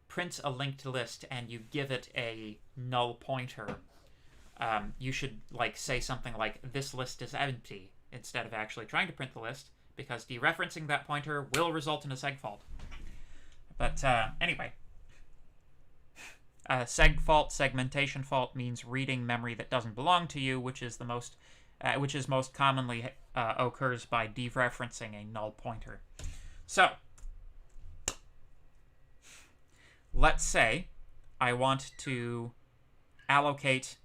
Speaker 1: prints a linked list and you give it a null pointer, you should, like, say something like, this list is empty, instead of actually trying to print the list, because dereferencing that pointer will result in a seg fault. But anyway, seg fault, segmentation fault, means reading memory that doesn't belong to you, which is most commonly occurs by dereferencing a null pointer. So, let's say I want to allocate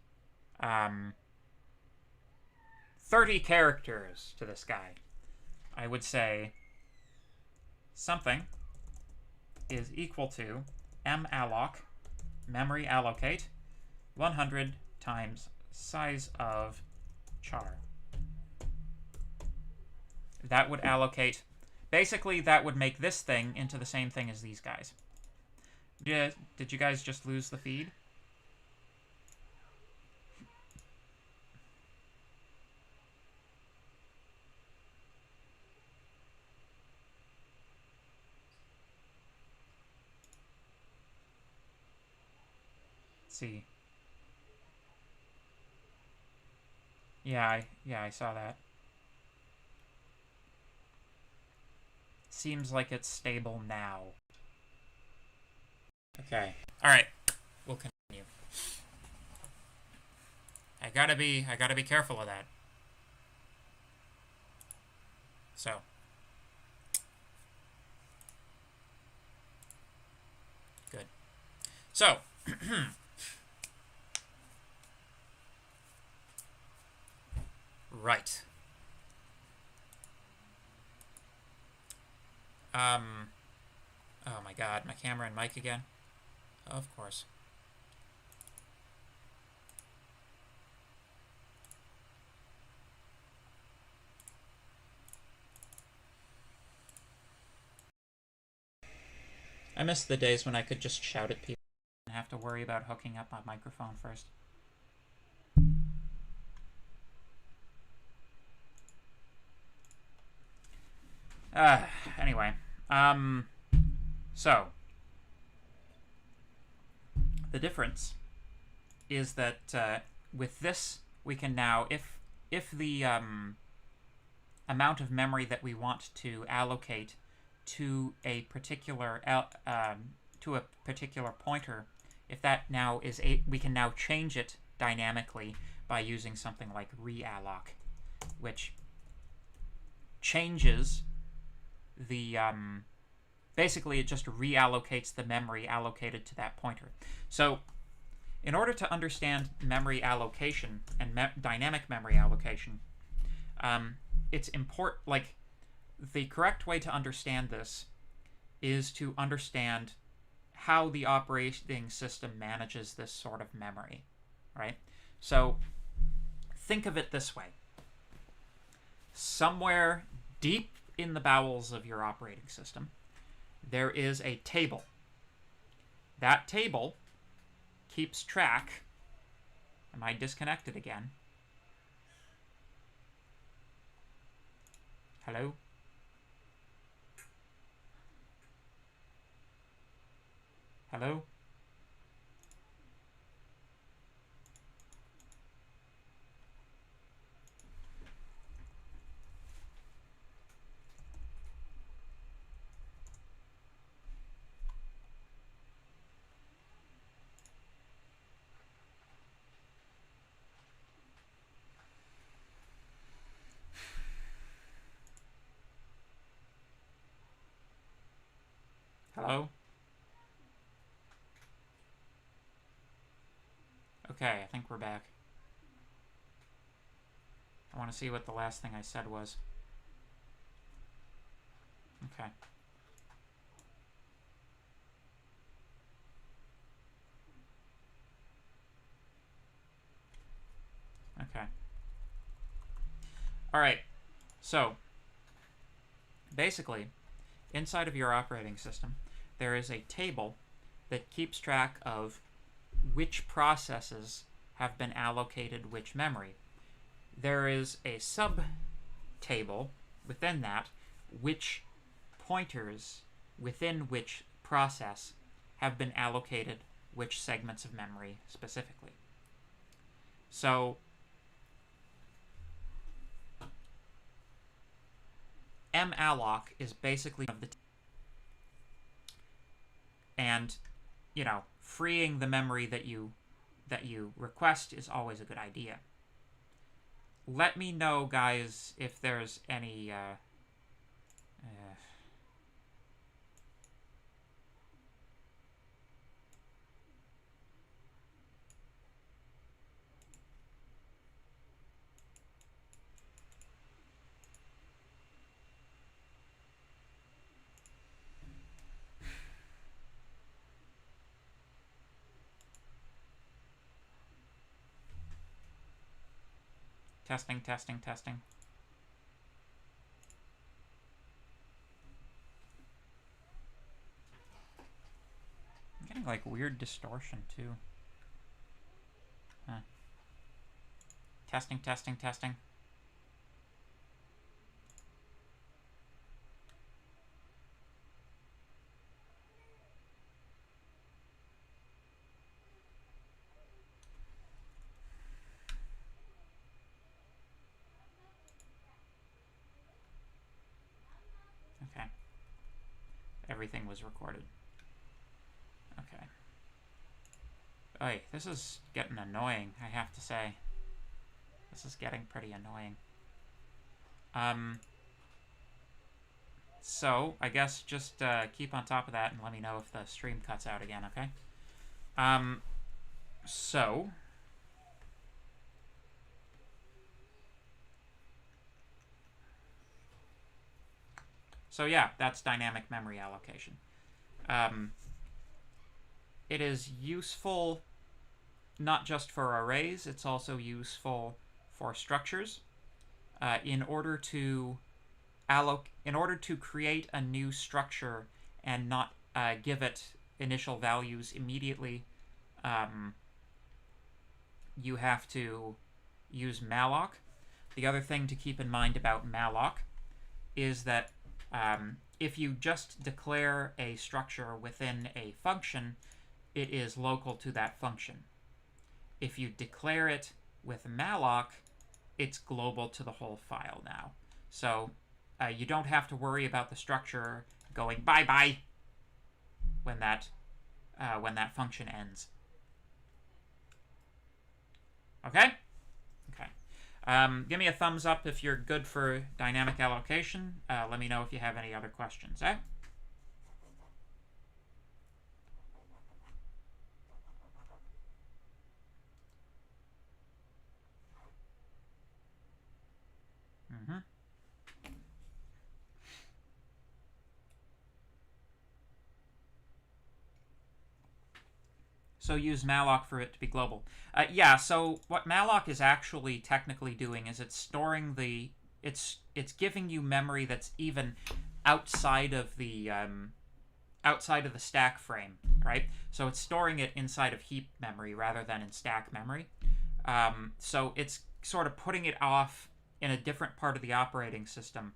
Speaker 1: 30 characters to this guy. I would say something is equal to malloc memory allocate 100 times size of char. That would allocate... Basically, that would make this thing into the same thing as these guys. Did you guys just lose the feed? Let's see. Yeah, I saw that. Seems like it's stable now. Okay. Alright. We'll continue. I gotta be careful of that. So. Good. So. Right. Oh my god, my camera and mic again. Of course. I miss the days when I could just shout at people and have to worry about hooking up my microphone first. Anyway, so the difference is that with this we can now, if the amount of memory that we want to allocate to a particular pointer, if that now is we can now change it dynamically by using something like realloc, which changes the basically it just reallocates the memory allocated to that pointer. So in order to understand memory allocation and dynamic memory allocation, it's important, like, the correct way to understand this is to understand how the operating system manages this sort of memory, right? So think of it this way. Somewhere deep in the bowels of your operating system, there is a table. That table keeps track. Am I disconnected again? Hello? Hello? Hello? Okay, I think we're back. I want to see what the last thing I said was. Okay. Okay. All right. So, basically, inside of your operating system, there is a table that keeps track of which processes have been allocated which memory. There is a sub-table within that, which pointers within which process have been allocated which segments of memory specifically. So malloc is basically of the and you know, freeing the memory that you request is always a good idea. Let me know, guys, if there's any testing. I'm getting like weird distortion too. Testing. Okay. Everything was recorded. Okay. Oy, this is getting annoying, I have to say. This is getting pretty annoying. So, I guess just keep on top of that and let me know if the stream cuts out again, okay? So... So yeah, that's dynamic memory allocation. It is useful not just for arrays, it's also useful for structures. In order to create a new structure and not give it initial values immediately, you have to use malloc. The other thing to keep in mind about malloc is that if you just declare a structure within a function, it is local to that function. If you declare it with malloc, it's global to the whole file now. So you don't have to worry about the structure going bye-bye when that function ends. Okay? Okay. Give me a thumbs up if you're good for dynamic allocation. Let me know if you have any other questions, eh? Mm-hmm. So use malloc for it to be global. Yeah, so what malloc is actually technically doing is it's storing the... It's giving you memory that's even outside of the stack frame, right? So it's storing it inside of heap memory rather than in stack memory. So it's sort of putting it off in a different part of the operating system,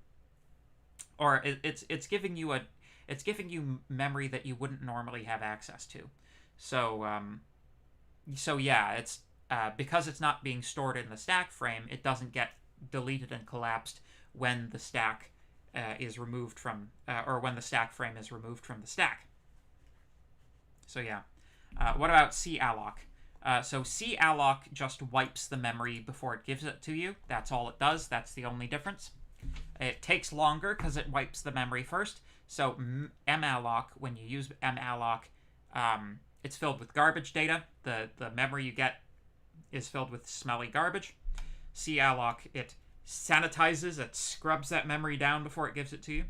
Speaker 1: or it's giving you memory that you wouldn't normally have access to. So yeah, it's because it's not being stored in the stack frame, it doesn't get deleted and collapsed when the stack is removed from, or when the stack frame is removed from the stack. So yeah. What about calloc? So calloc just wipes the memory before it gives it to you. That's all it does. That's the only difference. It takes longer because it wipes the memory first. So malloc, when you use malloc, it's filled with garbage data. The memory you get is filled with smelly garbage. Calloc, it sanitizes, it scrubs that memory down before it gives it to you.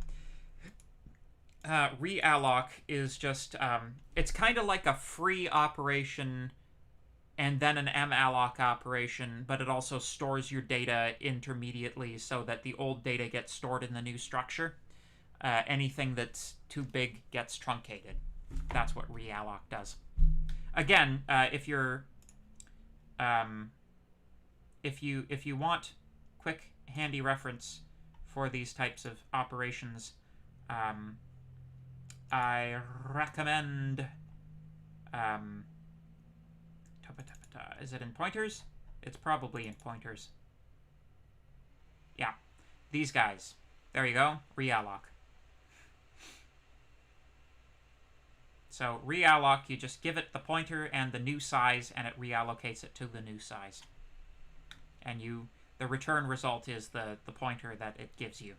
Speaker 1: Realloc is just, it's kind of like a free operation and then an malloc operation, but it also stores your data intermediately so that the old data gets stored in the new structure. Anything that's too big gets truncated. That's what realloc does. Again, if you want quick, handy reference for these types of operations, I recommend. Is it in pointers? It's probably in pointers. Yeah, these guys. There you go. Realloc. So realloc, you just give it the pointer and the new size, and it reallocates it to the new size. And the return result is the pointer that it gives you.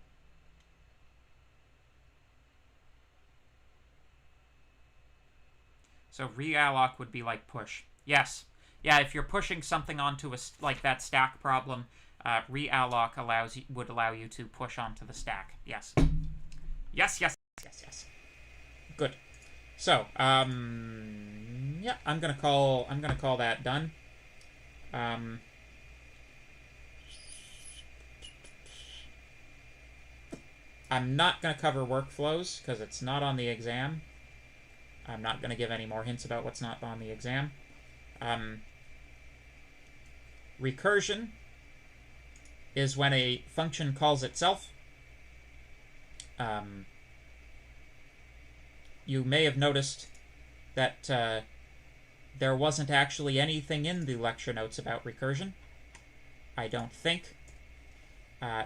Speaker 1: So realloc would be like push. Yes. Yeah, if you're pushing something onto like that stack problem, realloc would allow you to push onto the stack. Yes. Yes. Good. So, yeah, I'm gonna call that done. I'm not gonna cover workflows because it's not on the exam. I'm not gonna give any more hints about what's not on the exam. Recursion is when a function calls itself. You may have noticed that there wasn't actually anything in the lecture notes about recursion. I don't think.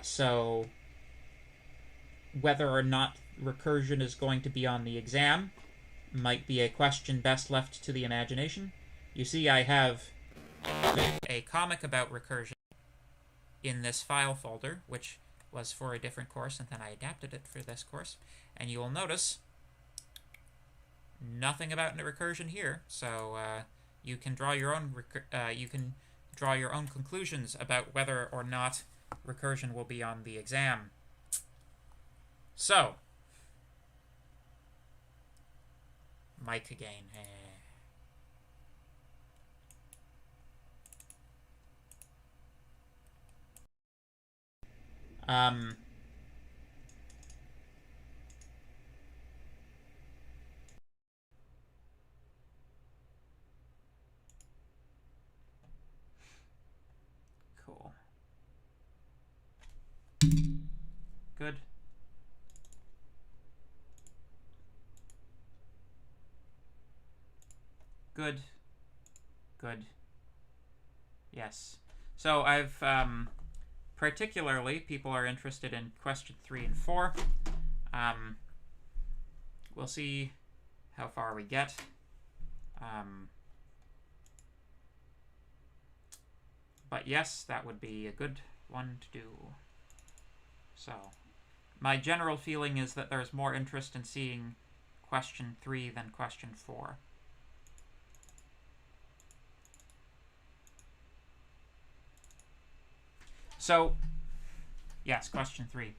Speaker 1: So whether or not recursion is going to be on the exam might be a question best left to the imagination. You see, I have a comic about recursion in this file folder, which was for a different course, and then I adapted it for this course. And you will notice nothing about recursion here, so you can draw your own conclusions about whether or not recursion will be on the exam. So, mic again. Um, cool. Good. Good. Good. Yes. So I've, particularly, people are interested in question 3 and 4. We'll see how far we get. But yes, that would be a good one to do. So, my general feeling is that there's more interest in seeing question 3 than question 4. So, yes, question 3.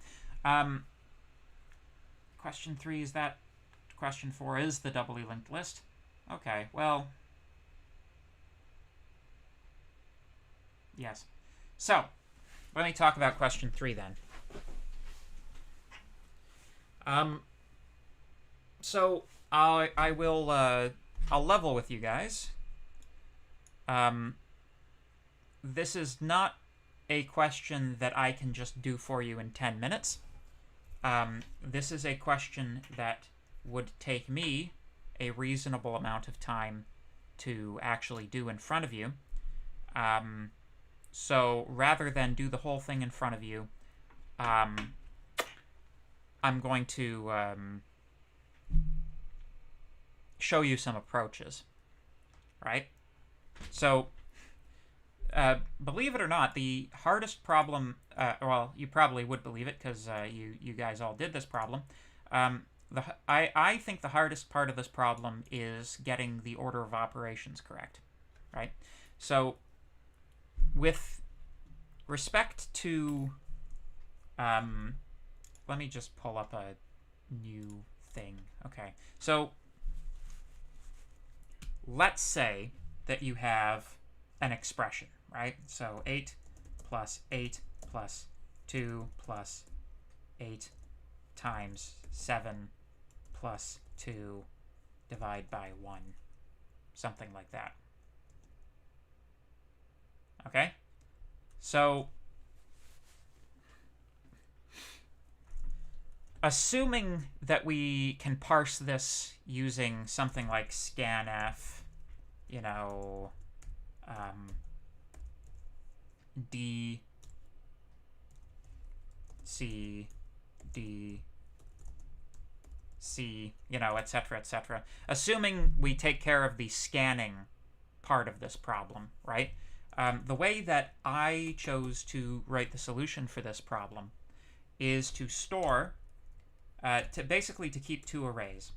Speaker 1: Question 3 is that question 4 is the doubly linked list. Okay, well, yes. So, let me talk about question 3 then. So I will I'll level with you guys. This is not a question that I can just do for you in 10 minutes. This is a question that would take me a reasonable amount of time to actually do in front of you. So rather than do the whole thing in front of you, I'm going to show you some approaches, right? So, believe it or not, the hardest problem, well, you probably would believe it because you guys all did this problem. I think the hardest part of this problem is getting the order of operations correct, right? So, with respect to, let me just pull up a new thing. Okay, so let's say that you have an expression, right? So 8 plus 8 plus 2 plus 8 times 7 plus 2 divide by 1. Something like that. Okay? So, assuming that we can parse this using something like scanf, you know, D, C, D, C, you know, etc., etc. Assuming we take care of the scanning part of this problem, right? The way that I chose to write the solution for this problem is to store, basically to keep two arrays.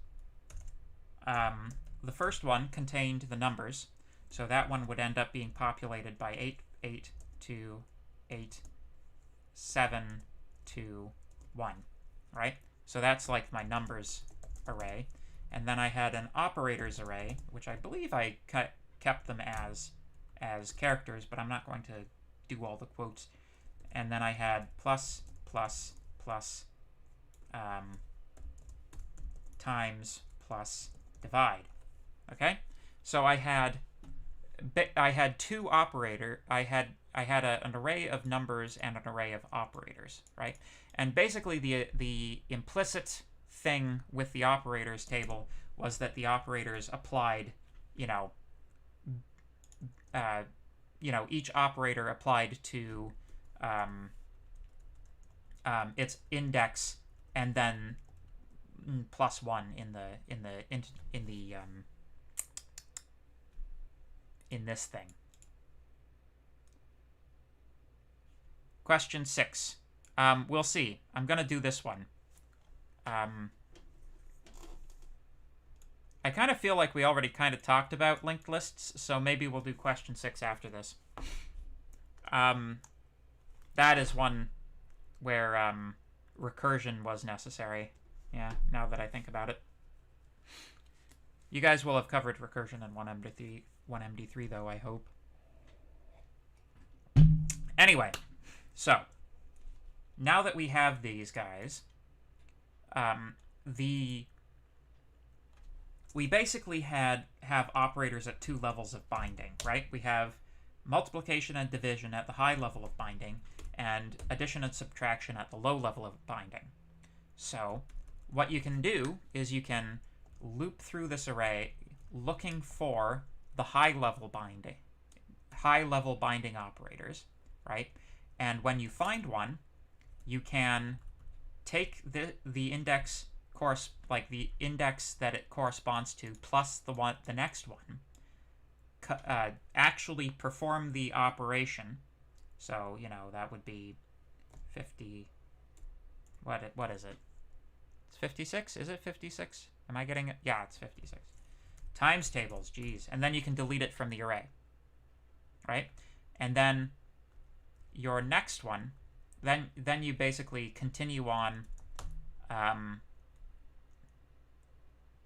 Speaker 1: The first one contained the numbers, so that one would end up being populated by 8, 8, 2, 8, 7, 2, 1, right? So that's like my numbers array. And then I had an operators array, which I believe I kept them as characters, but I'm not going to do all the quotes. And then I had plus, plus, plus, times, plus, divide. Okay? So I had two operator. I had an array of numbers and an array of operators, right? And basically the implicit thing with the operators table was that the operators applied, each operator applied to its index and then plus 1 in this thing. Question 6. We'll see. I'm going to do this one. I kind of feel like we already kind of talked about linked lists, so maybe we'll do question 6 after this. That is one where recursion was necessary. Yeah, now that I think about it. You guys will have covered recursion in 1MD3 though, I hope. Anyway, so now that we have these guys, we basically have operators at two levels of binding, right? We have multiplication and division at the high level of binding, and addition and subtraction at the low level of binding. So what you can do is you can loop through this array looking for the high level binding operators, right? And when you find one, you can take the index the index that it corresponds to plus the next one, actually perform the operation. So, you know, that would be 50. What is it? It's 56? Is it 56? Am I getting it? Yeah, it's 56. Times tables, geez. And then you can delete it from the array. Right? And then your next one, then you basically continue on.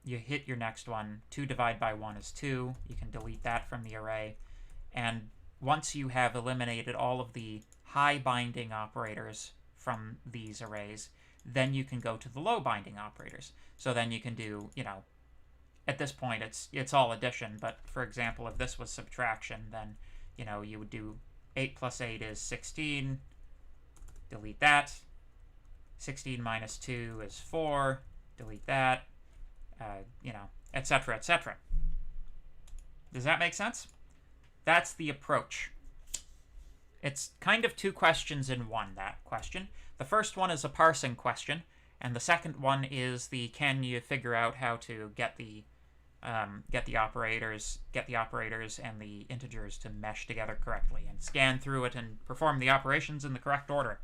Speaker 1: You hit your next one. 2 divided by 1 is 2. You can delete that from the array. And once you have eliminated all of the high binding operators from these arrays, then you can go to the low binding operators. So then you can do, you know, at this point it's all addition, but for example, if this was subtraction, then, you know, you would do 8 plus 8 is 16. Delete that. 16 minus 2 is 4. Delete that. You know, etc., etc. Does that make sense? That's the approach. It's kind of two questions in one, that question. The first one is a parsing question, and the second one is the can you figure out how to get the operators and the integers to mesh together correctly and scan through it and perform the operations in the correct order.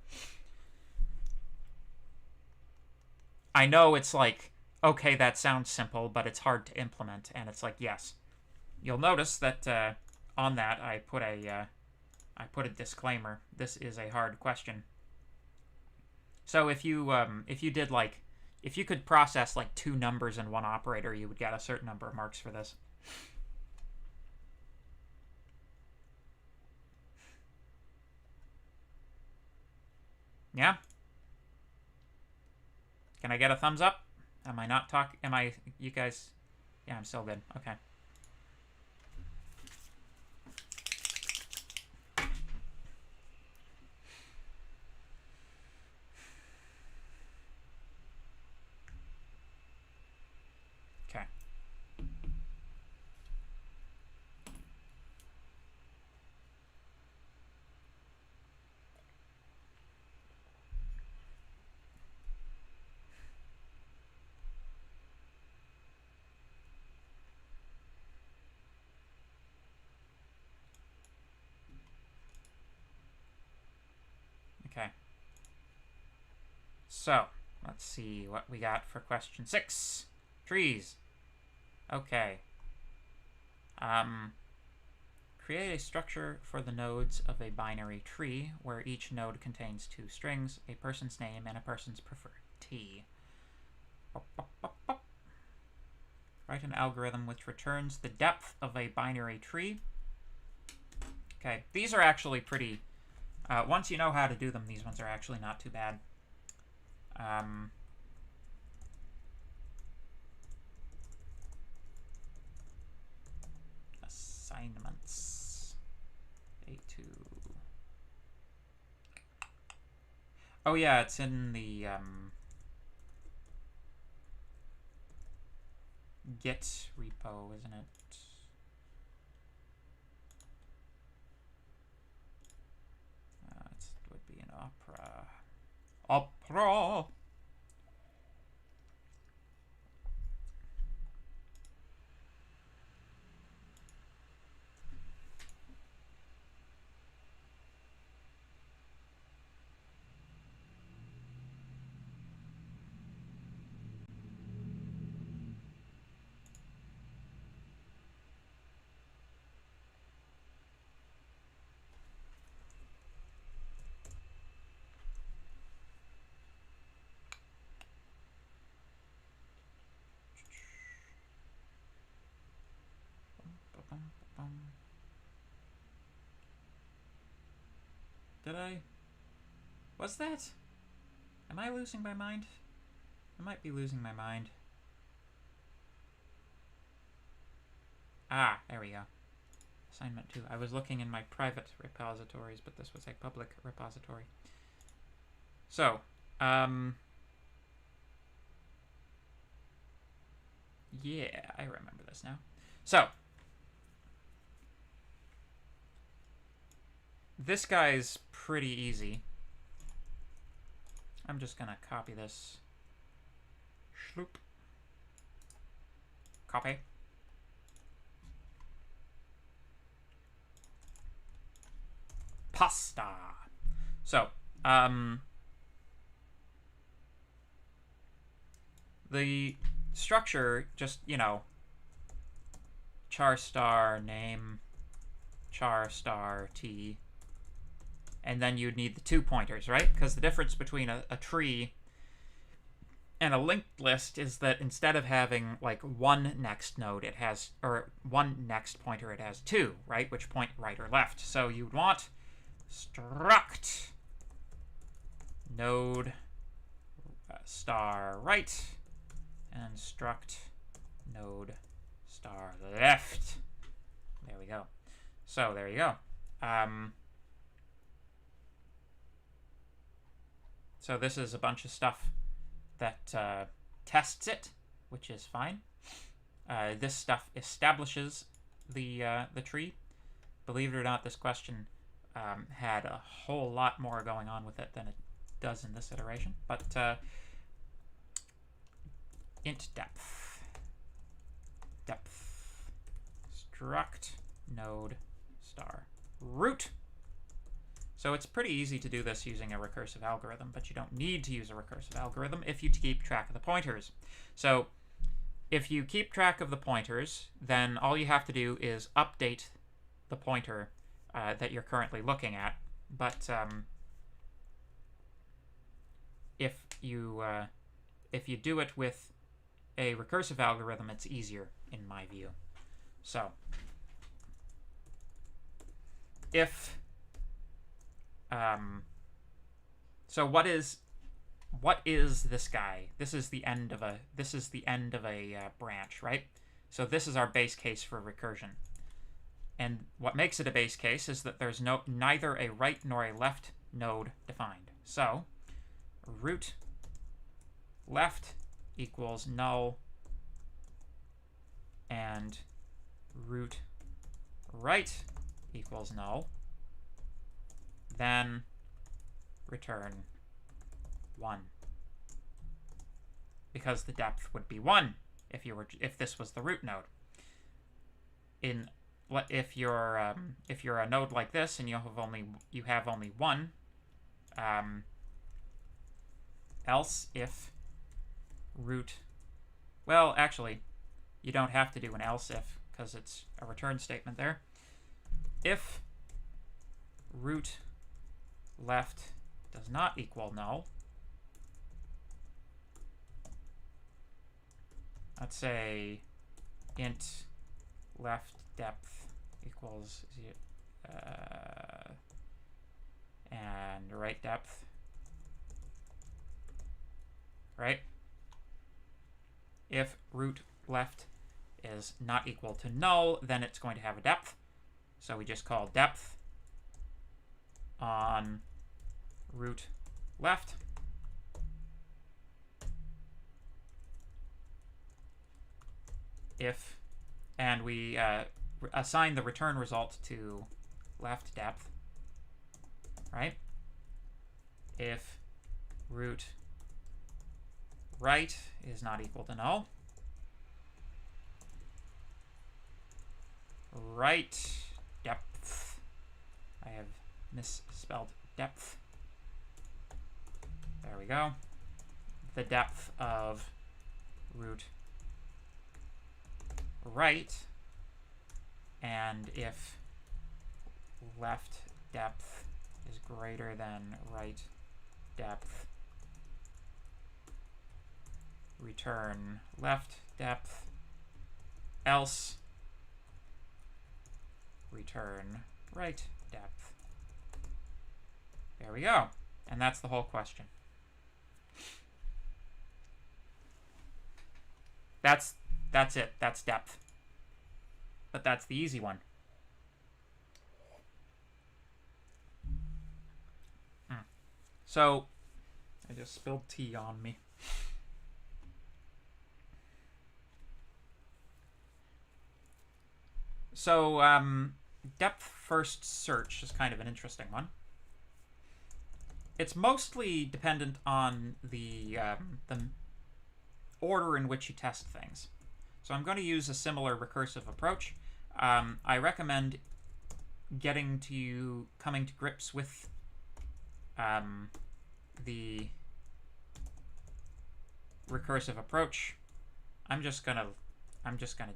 Speaker 1: I know it's like, okay, that sounds simple, but it's hard to implement, and it's like, yes. You'll notice that on that I put a disclaimer. This is a hard question. So if you did like, if you could process like 2 numbers in one operator, you would get a certain number of marks for this. Yeah? Can I get a thumbs up? Am I not talking? Am I, you guys? Yeah, I'm still good. Okay. Okay. Okay. So, let's see what we got for question 6. Trees. Okay. Create a structure for the nodes of a binary tree where each node contains 2 strings, a person's name, and a person's preferred T. Write an algorithm which returns the depth of a binary tree. Okay, these are actually pretty... once you know how to do them, these ones are actually not too bad. Assignments. A2. Oh yeah, it's in the Git repo, isn't it? It would be an Opera. Opera! Did I? Was that? Am I losing my mind? I might be losing my mind. Ah, there we go. Assignment 2. I was looking in my private repositories, but this was a public repository. So, yeah, I remember this now. So, this guy's pretty easy. I'm just gonna copy this. Schloop. Copy. Pasta. So, the structure, just, you know, char star name, char star t, and then you'd need the 2 pointers, right? Because the difference between a tree and a linked list is that instead of having like one next node, it has, or one next pointer, it has 2, right? Which point right or left. So you'd want struct node star right and struct node star left. There we go. So there you go. So this is a bunch of stuff that tests it, which is fine. This stuff establishes the tree. Believe it or not, this question had a whole lot more going on with it than it does in this iteration. But int depth, struct node star root. So it's pretty easy to do this using a recursive algorithm, but you don't need to use a recursive algorithm if you keep track of the pointers. So if you keep track of the pointers, then all you have to do is update the pointer that you're currently looking at. But if you do it with a recursive algorithm, it's easier in my view. So if so what is this guy? This is the end of a branch, right? So this is our base case for recursion. And what makes it a base case is that there's neither a right nor a left node defined. So root left equals null and root right equals null. Then return 1, because the depth would be 1 if this was the root node. If you're a node like this and you have only 1, else if root, well, actually you don't have to do an else if because it's a return statement there. If root left does not equal null, let's say int left depth equals and right depth, right? If root left is not equal to null, then it's going to have a depth. So we just call depth on root left. If, and we assign the return result to left depth, right? If root right is not equal to null, right depth, I have misspelled depth. There we go. The depth of root right, and if left depth is greater than right depth, return left depth, else return right depth. There we go. And that's the whole question. That's it. That's depth. But that's the easy one. So, I just spilled tea on me. So, depth first search is kind of an interesting one. It's mostly dependent on the order in which you test things. So I'm going to use a similar recursive approach. I recommend coming to grips with the recursive approach. I'm just gonna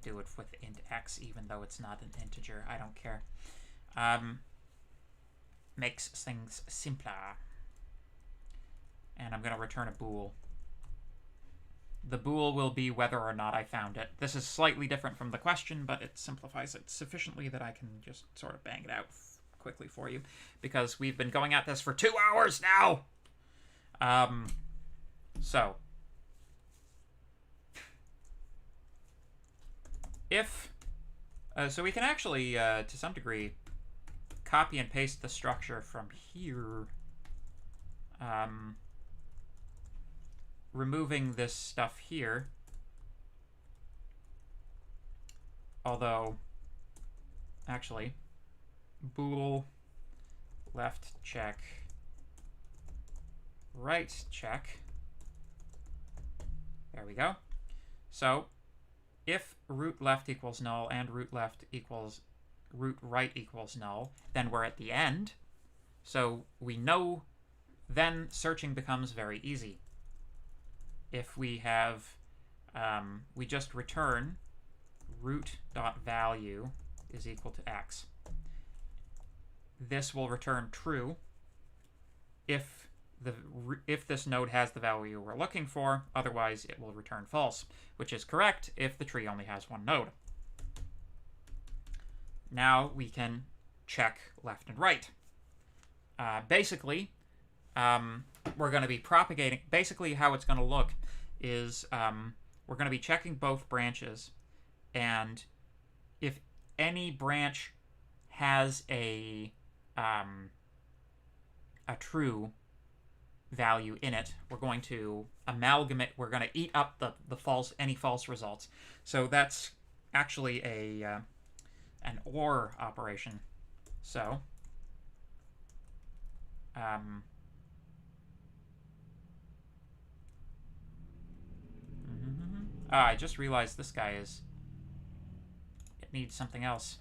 Speaker 1: do it with int x, even though it's not an integer. I don't care. Makes things simpler. And I'm gonna return a bool. The bool will be whether or not I found it. This is slightly different from the question, but it simplifies it sufficiently that I can just sort of bang it out quickly for you, because we've been going at this for 2 hours now. So if so we can actually to some degree copy and paste the structure from here, removing this stuff here, although actually bool left check right check. There we go. So if root left equals null and root right equals null, then we're at the end. So we know then searching becomes very easy. If we have, we just return root.value is equal to x. This will return true if this node has the value we're looking for. Otherwise, it will return false, which is correct if the tree only has one node. Now we can check left and right. Basically, we're going to be propagating. Basically, how it's going to look is we're going to be checking both branches, and if any branch has a true value in it, we're going to amalgamate. We're going to eat up any false results. So that's actually an OR operation. So I just realized this guy it needs something else.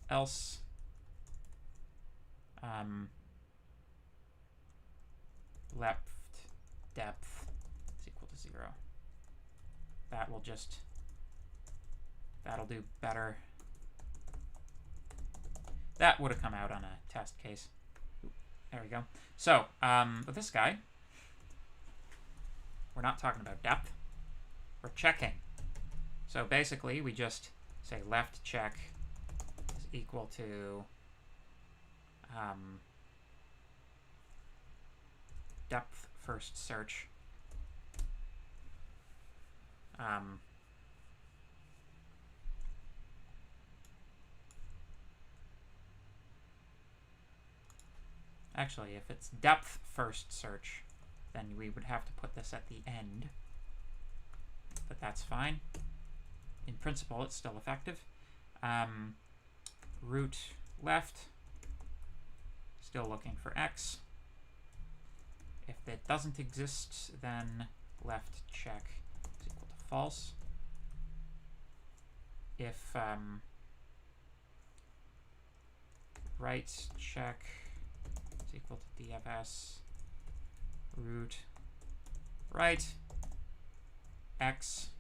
Speaker 1: Else left depth is equal to 0. That'll do better. That would have come out on a test case. There we go. So, with this guy, we're not talking about depth. We're checking. So basically, we just say left check is equal to depth first search. Actually, if it's depth first search, then we would have to put this at the end. But that's fine. In principle, it's still effective. Root left, still looking for x. If it doesn't exist, then left check is equal to false. If right check is equal to DFS root right x,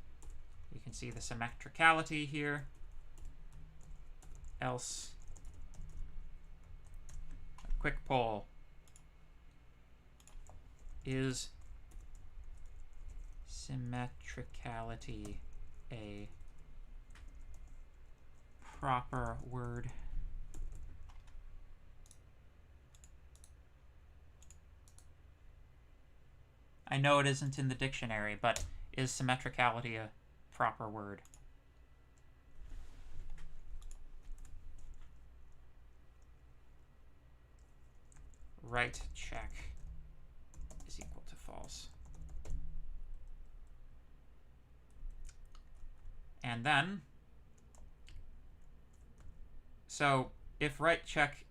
Speaker 1: you can see the symmetricality here. Else, a quick poll. Is symmetricality a proper word. I know it isn't in the dictionary, but is symmetricality a proper word? Right check is equal to false. And then, so if right check,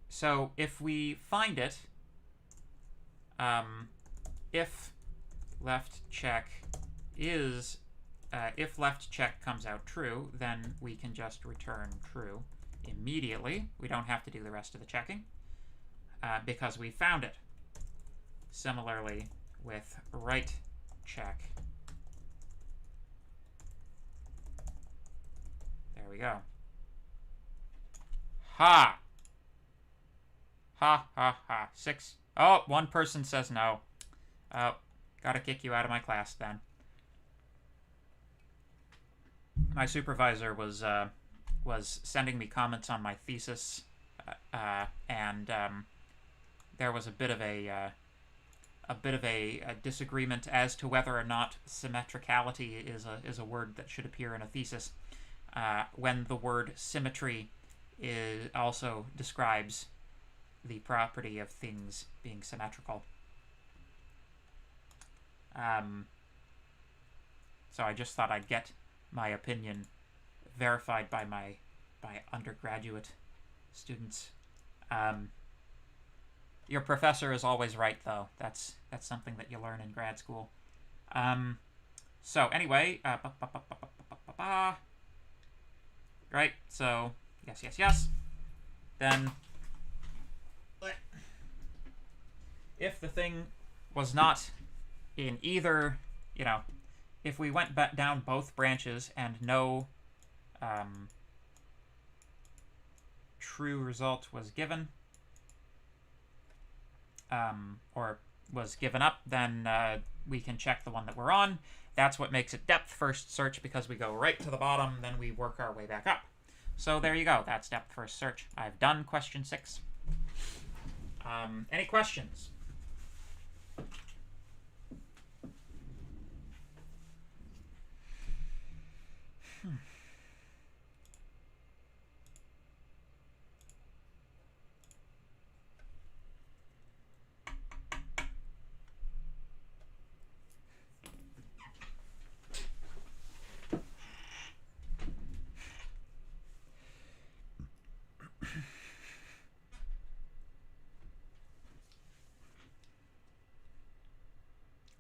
Speaker 1: so if we find it, if left check is, if left check comes out true, then we can just return true immediately. We don't have to do the rest of the checking because we found it. Similarly with right check. There we go. Ha! Ha, ha, ha. 6. Oh, one person says no. Oh, gotta kick you out of my class then. My supervisor was sending me comments on my thesis, and there was a bit of a disagreement as to whether or not symmetricality is a word that should appear in a thesis, when the word symmetry also describes the property of things being symmetrical. So I just thought I'd get my opinion verified by my undergraduate students. Your professor is always right, though. That's something that you learn in grad school. So anyway, right. So yes. Then, if the thing was not in either, if we went down both branches and no true result was given, or was given up, then we can check the one that we're on. That's what makes it depth first search, because we go right to the bottom, then we work our way back up. So there you go. That's depth first search. I've done question 6. Any questions?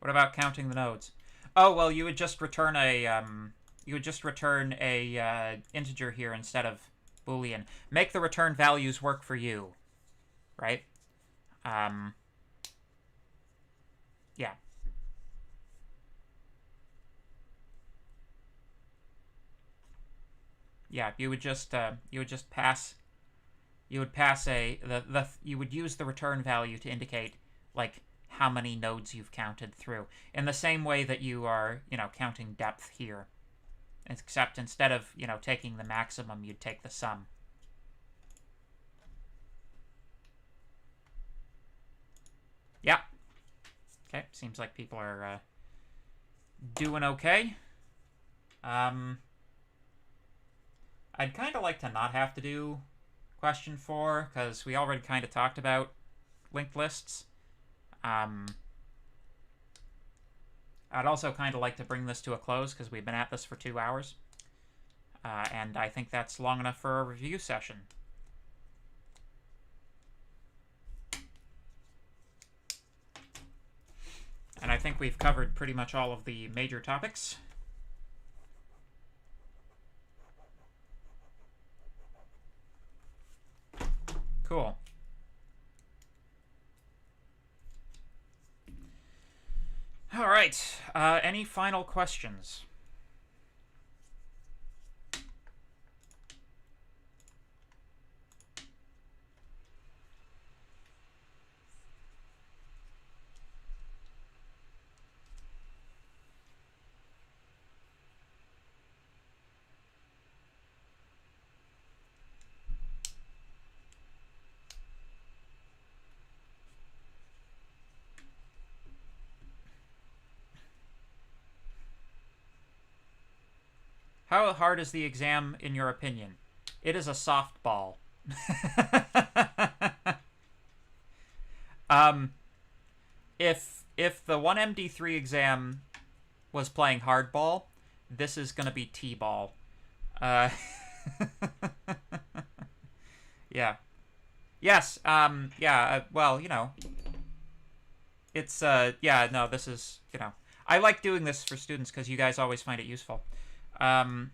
Speaker 1: What about counting the nodes? Oh, well, you would just return a integer here instead of Boolean. Make the return values work for you, right? Yeah. Yeah, you would just pass. You would pass you would use the return value to indicate like how many nodes you've counted through, in the same way that you are, counting depth here. Except instead of, taking the maximum, you'd take the sum. Yeah. Okay, seems like people are doing okay. I'd kind of like to not have to do question 4, because we already kind of talked about linked lists. I'd also kind of like to bring this to a close, because we've been at this for 2 hours. And I think that's long enough for a review session. And I think we've covered pretty much all of the major topics. Cool. All right. Any final questions? How hard is the exam, in your opinion? It is a softball. If the 1MD3 exam was playing hardball, this is gonna be T-ball. Yeah. Yes. Yeah. Well, you know, it's yeah. No, this is, you know, I like doing this for students because you guys always find it useful. Yeah.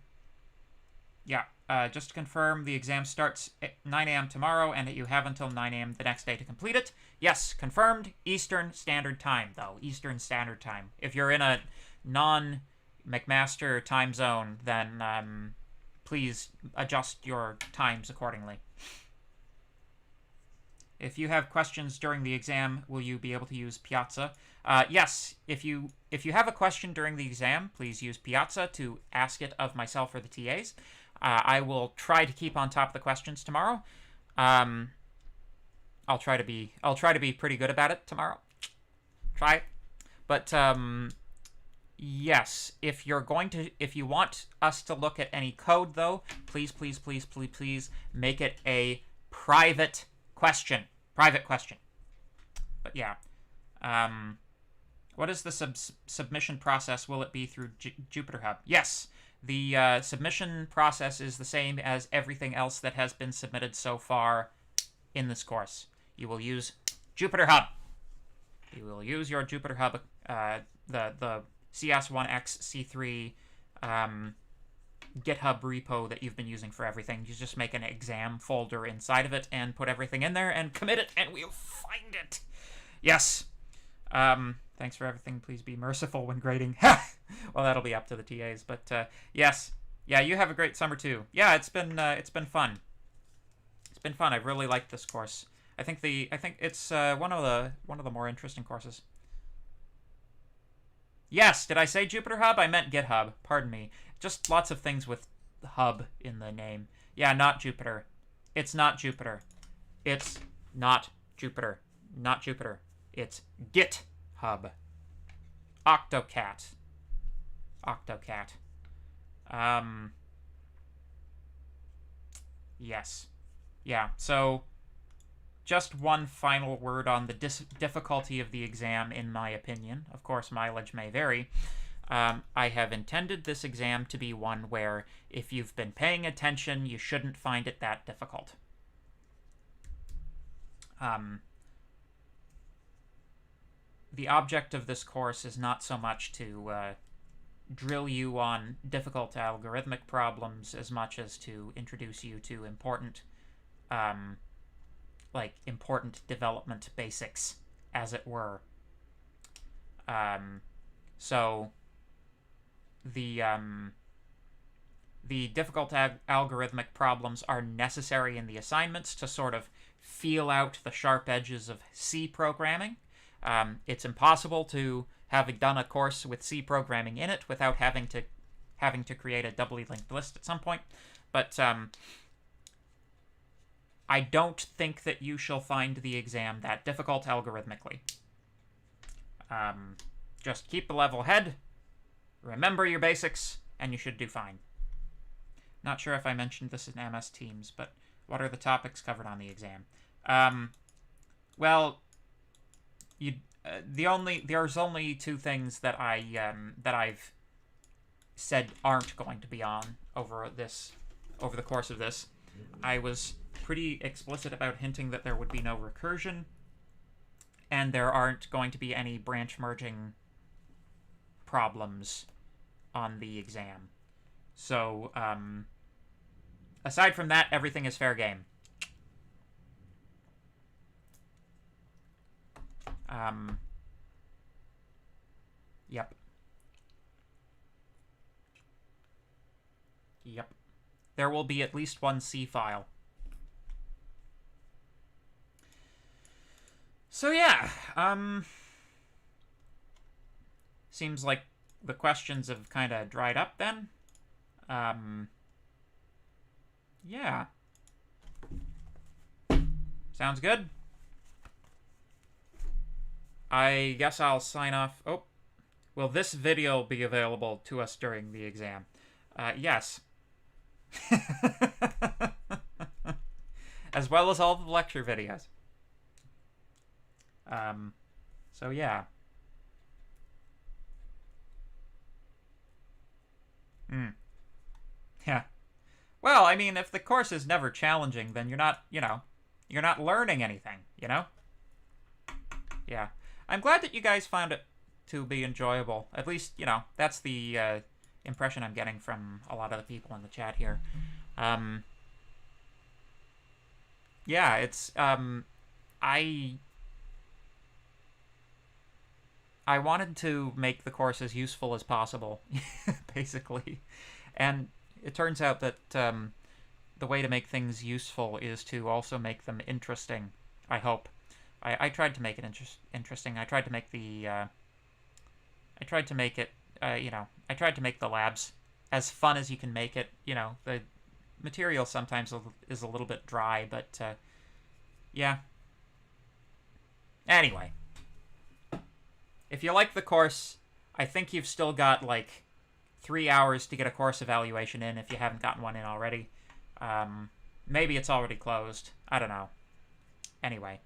Speaker 1: Just to confirm, the exam starts at 9 a.m. tomorrow, and that you have until 9 a.m. the next day to complete it. Yes, confirmed. Eastern Standard Time, though. Eastern Standard Time. If you're in a non-McMaster time zone, then please adjust your times accordingly. If you have questions during the exam, will you be able to use Piazza? Yes. If you have a question during the exam, please use Piazza to ask it of myself or the TAs. I will try to keep on top of the questions tomorrow. I'll try to be pretty good about it tomorrow. Try it. But yes, if you want us to look at any code though, please make it a private question. Private question. But yeah. What is the submission process? Will it be through Jupyter Hub? Yes. The submission process is the same as everything else that has been submitted so far in this course. You will use Jupyter Hub. You will use your Jupyter Hub, the CS1X C3 GitHub repo that you've been using for everything. You just make an exam folder inside of it and put everything in there and commit it, and we'll find it. Yes. Thanks for everything. Please be merciful when grading. Well, that'll be up to the TAs, but yes. Yeah, you have a great summer too. Yeah, it's been fun. It's been fun. I've really liked this course. I think it's one of the more interesting courses. Yes, did I say Jupyter Hub? I meant GitHub. Pardon me. Just lots of things with hub in the name. Yeah, not Jupyter. It's not Jupyter. It's not Jupyter. Not Jupyter. It's GitHub. Octocat. Octocat. Yes. Yeah, so just one final word on the difficulty of the exam, in my opinion. Of course, mileage may vary. I have intended this exam to be one where, if you've been paying attention, you shouldn't find it that difficult. The object of this course is not so much to drill you on difficult algorithmic problems as much as to introduce you to important development basics, as it were. So the difficult algorithmic problems are necessary in the assignments to sort of feel out the sharp edges of C programming. It's impossible to have done a course with C programming in it without having to create a doubly linked list at some point. But I don't think that you shall find the exam that difficult algorithmically. Just keep a level head, remember your basics, and you should do fine. Not sure if I mentioned this in MS Teams, but what are the topics covered on the exam? Well, there's only two things that I've said aren't going to be on over the course of this. I was pretty explicit about hinting that there would be no recursion, and there aren't going to be any branch merging problems on the exam. So, aside from that, everything is fair game. Yep. Yep. There will be at least one C file. So yeah, seems like the questions have kind of dried up then. Yeah. Sounds good. I guess I'll sign off. Oh, will this video be available to us during the exam? Yes. As well as all the lecture videos. So yeah. Yeah. Well, I mean, if the course is never challenging, then you're not, you're not learning anything, you know? Yeah. I'm glad that you guys found it to be enjoyable. At least, that's the impression I'm getting from a lot of the people in the chat here. Yeah, it's, I wanted to make the course as useful as possible, basically. And it turns out that the way to make things useful is to also make them interesting, I hope. I tried to make it interesting. I tried to make the... I tried to make it, I tried to make the labs as fun as you can make it. The material sometimes is a little bit dry, but, yeah. Anyway. If you like the course, I think you've still got, 3 hours to get a course evaluation in if you haven't gotten one in already. Maybe it's already closed. I don't know. Anyway.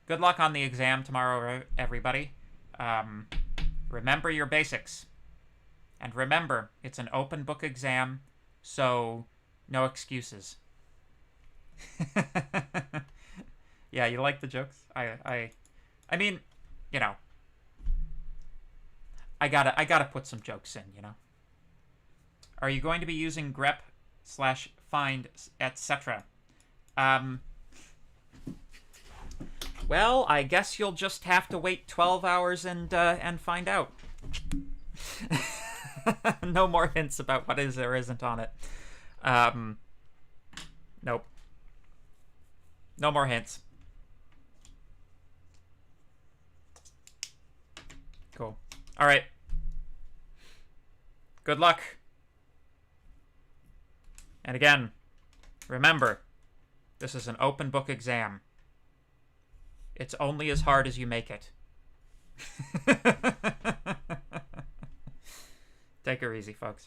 Speaker 1: Good luck on the exam tomorrow, everybody. Remember your basics. And remember, it's an open book exam, so no excuses. Yeah, you like the jokes? I mean, I gotta put some jokes in, Are you going to be using grep/find, etc.? Well, I guess you'll just have to wait 12 hours and find out. No more hints about what is or isn't on it. Nope. No more hints. Cool. All right. Good luck. And again, remember, this is an open book exam. It's only as hard as you make it. Take her easy, folks.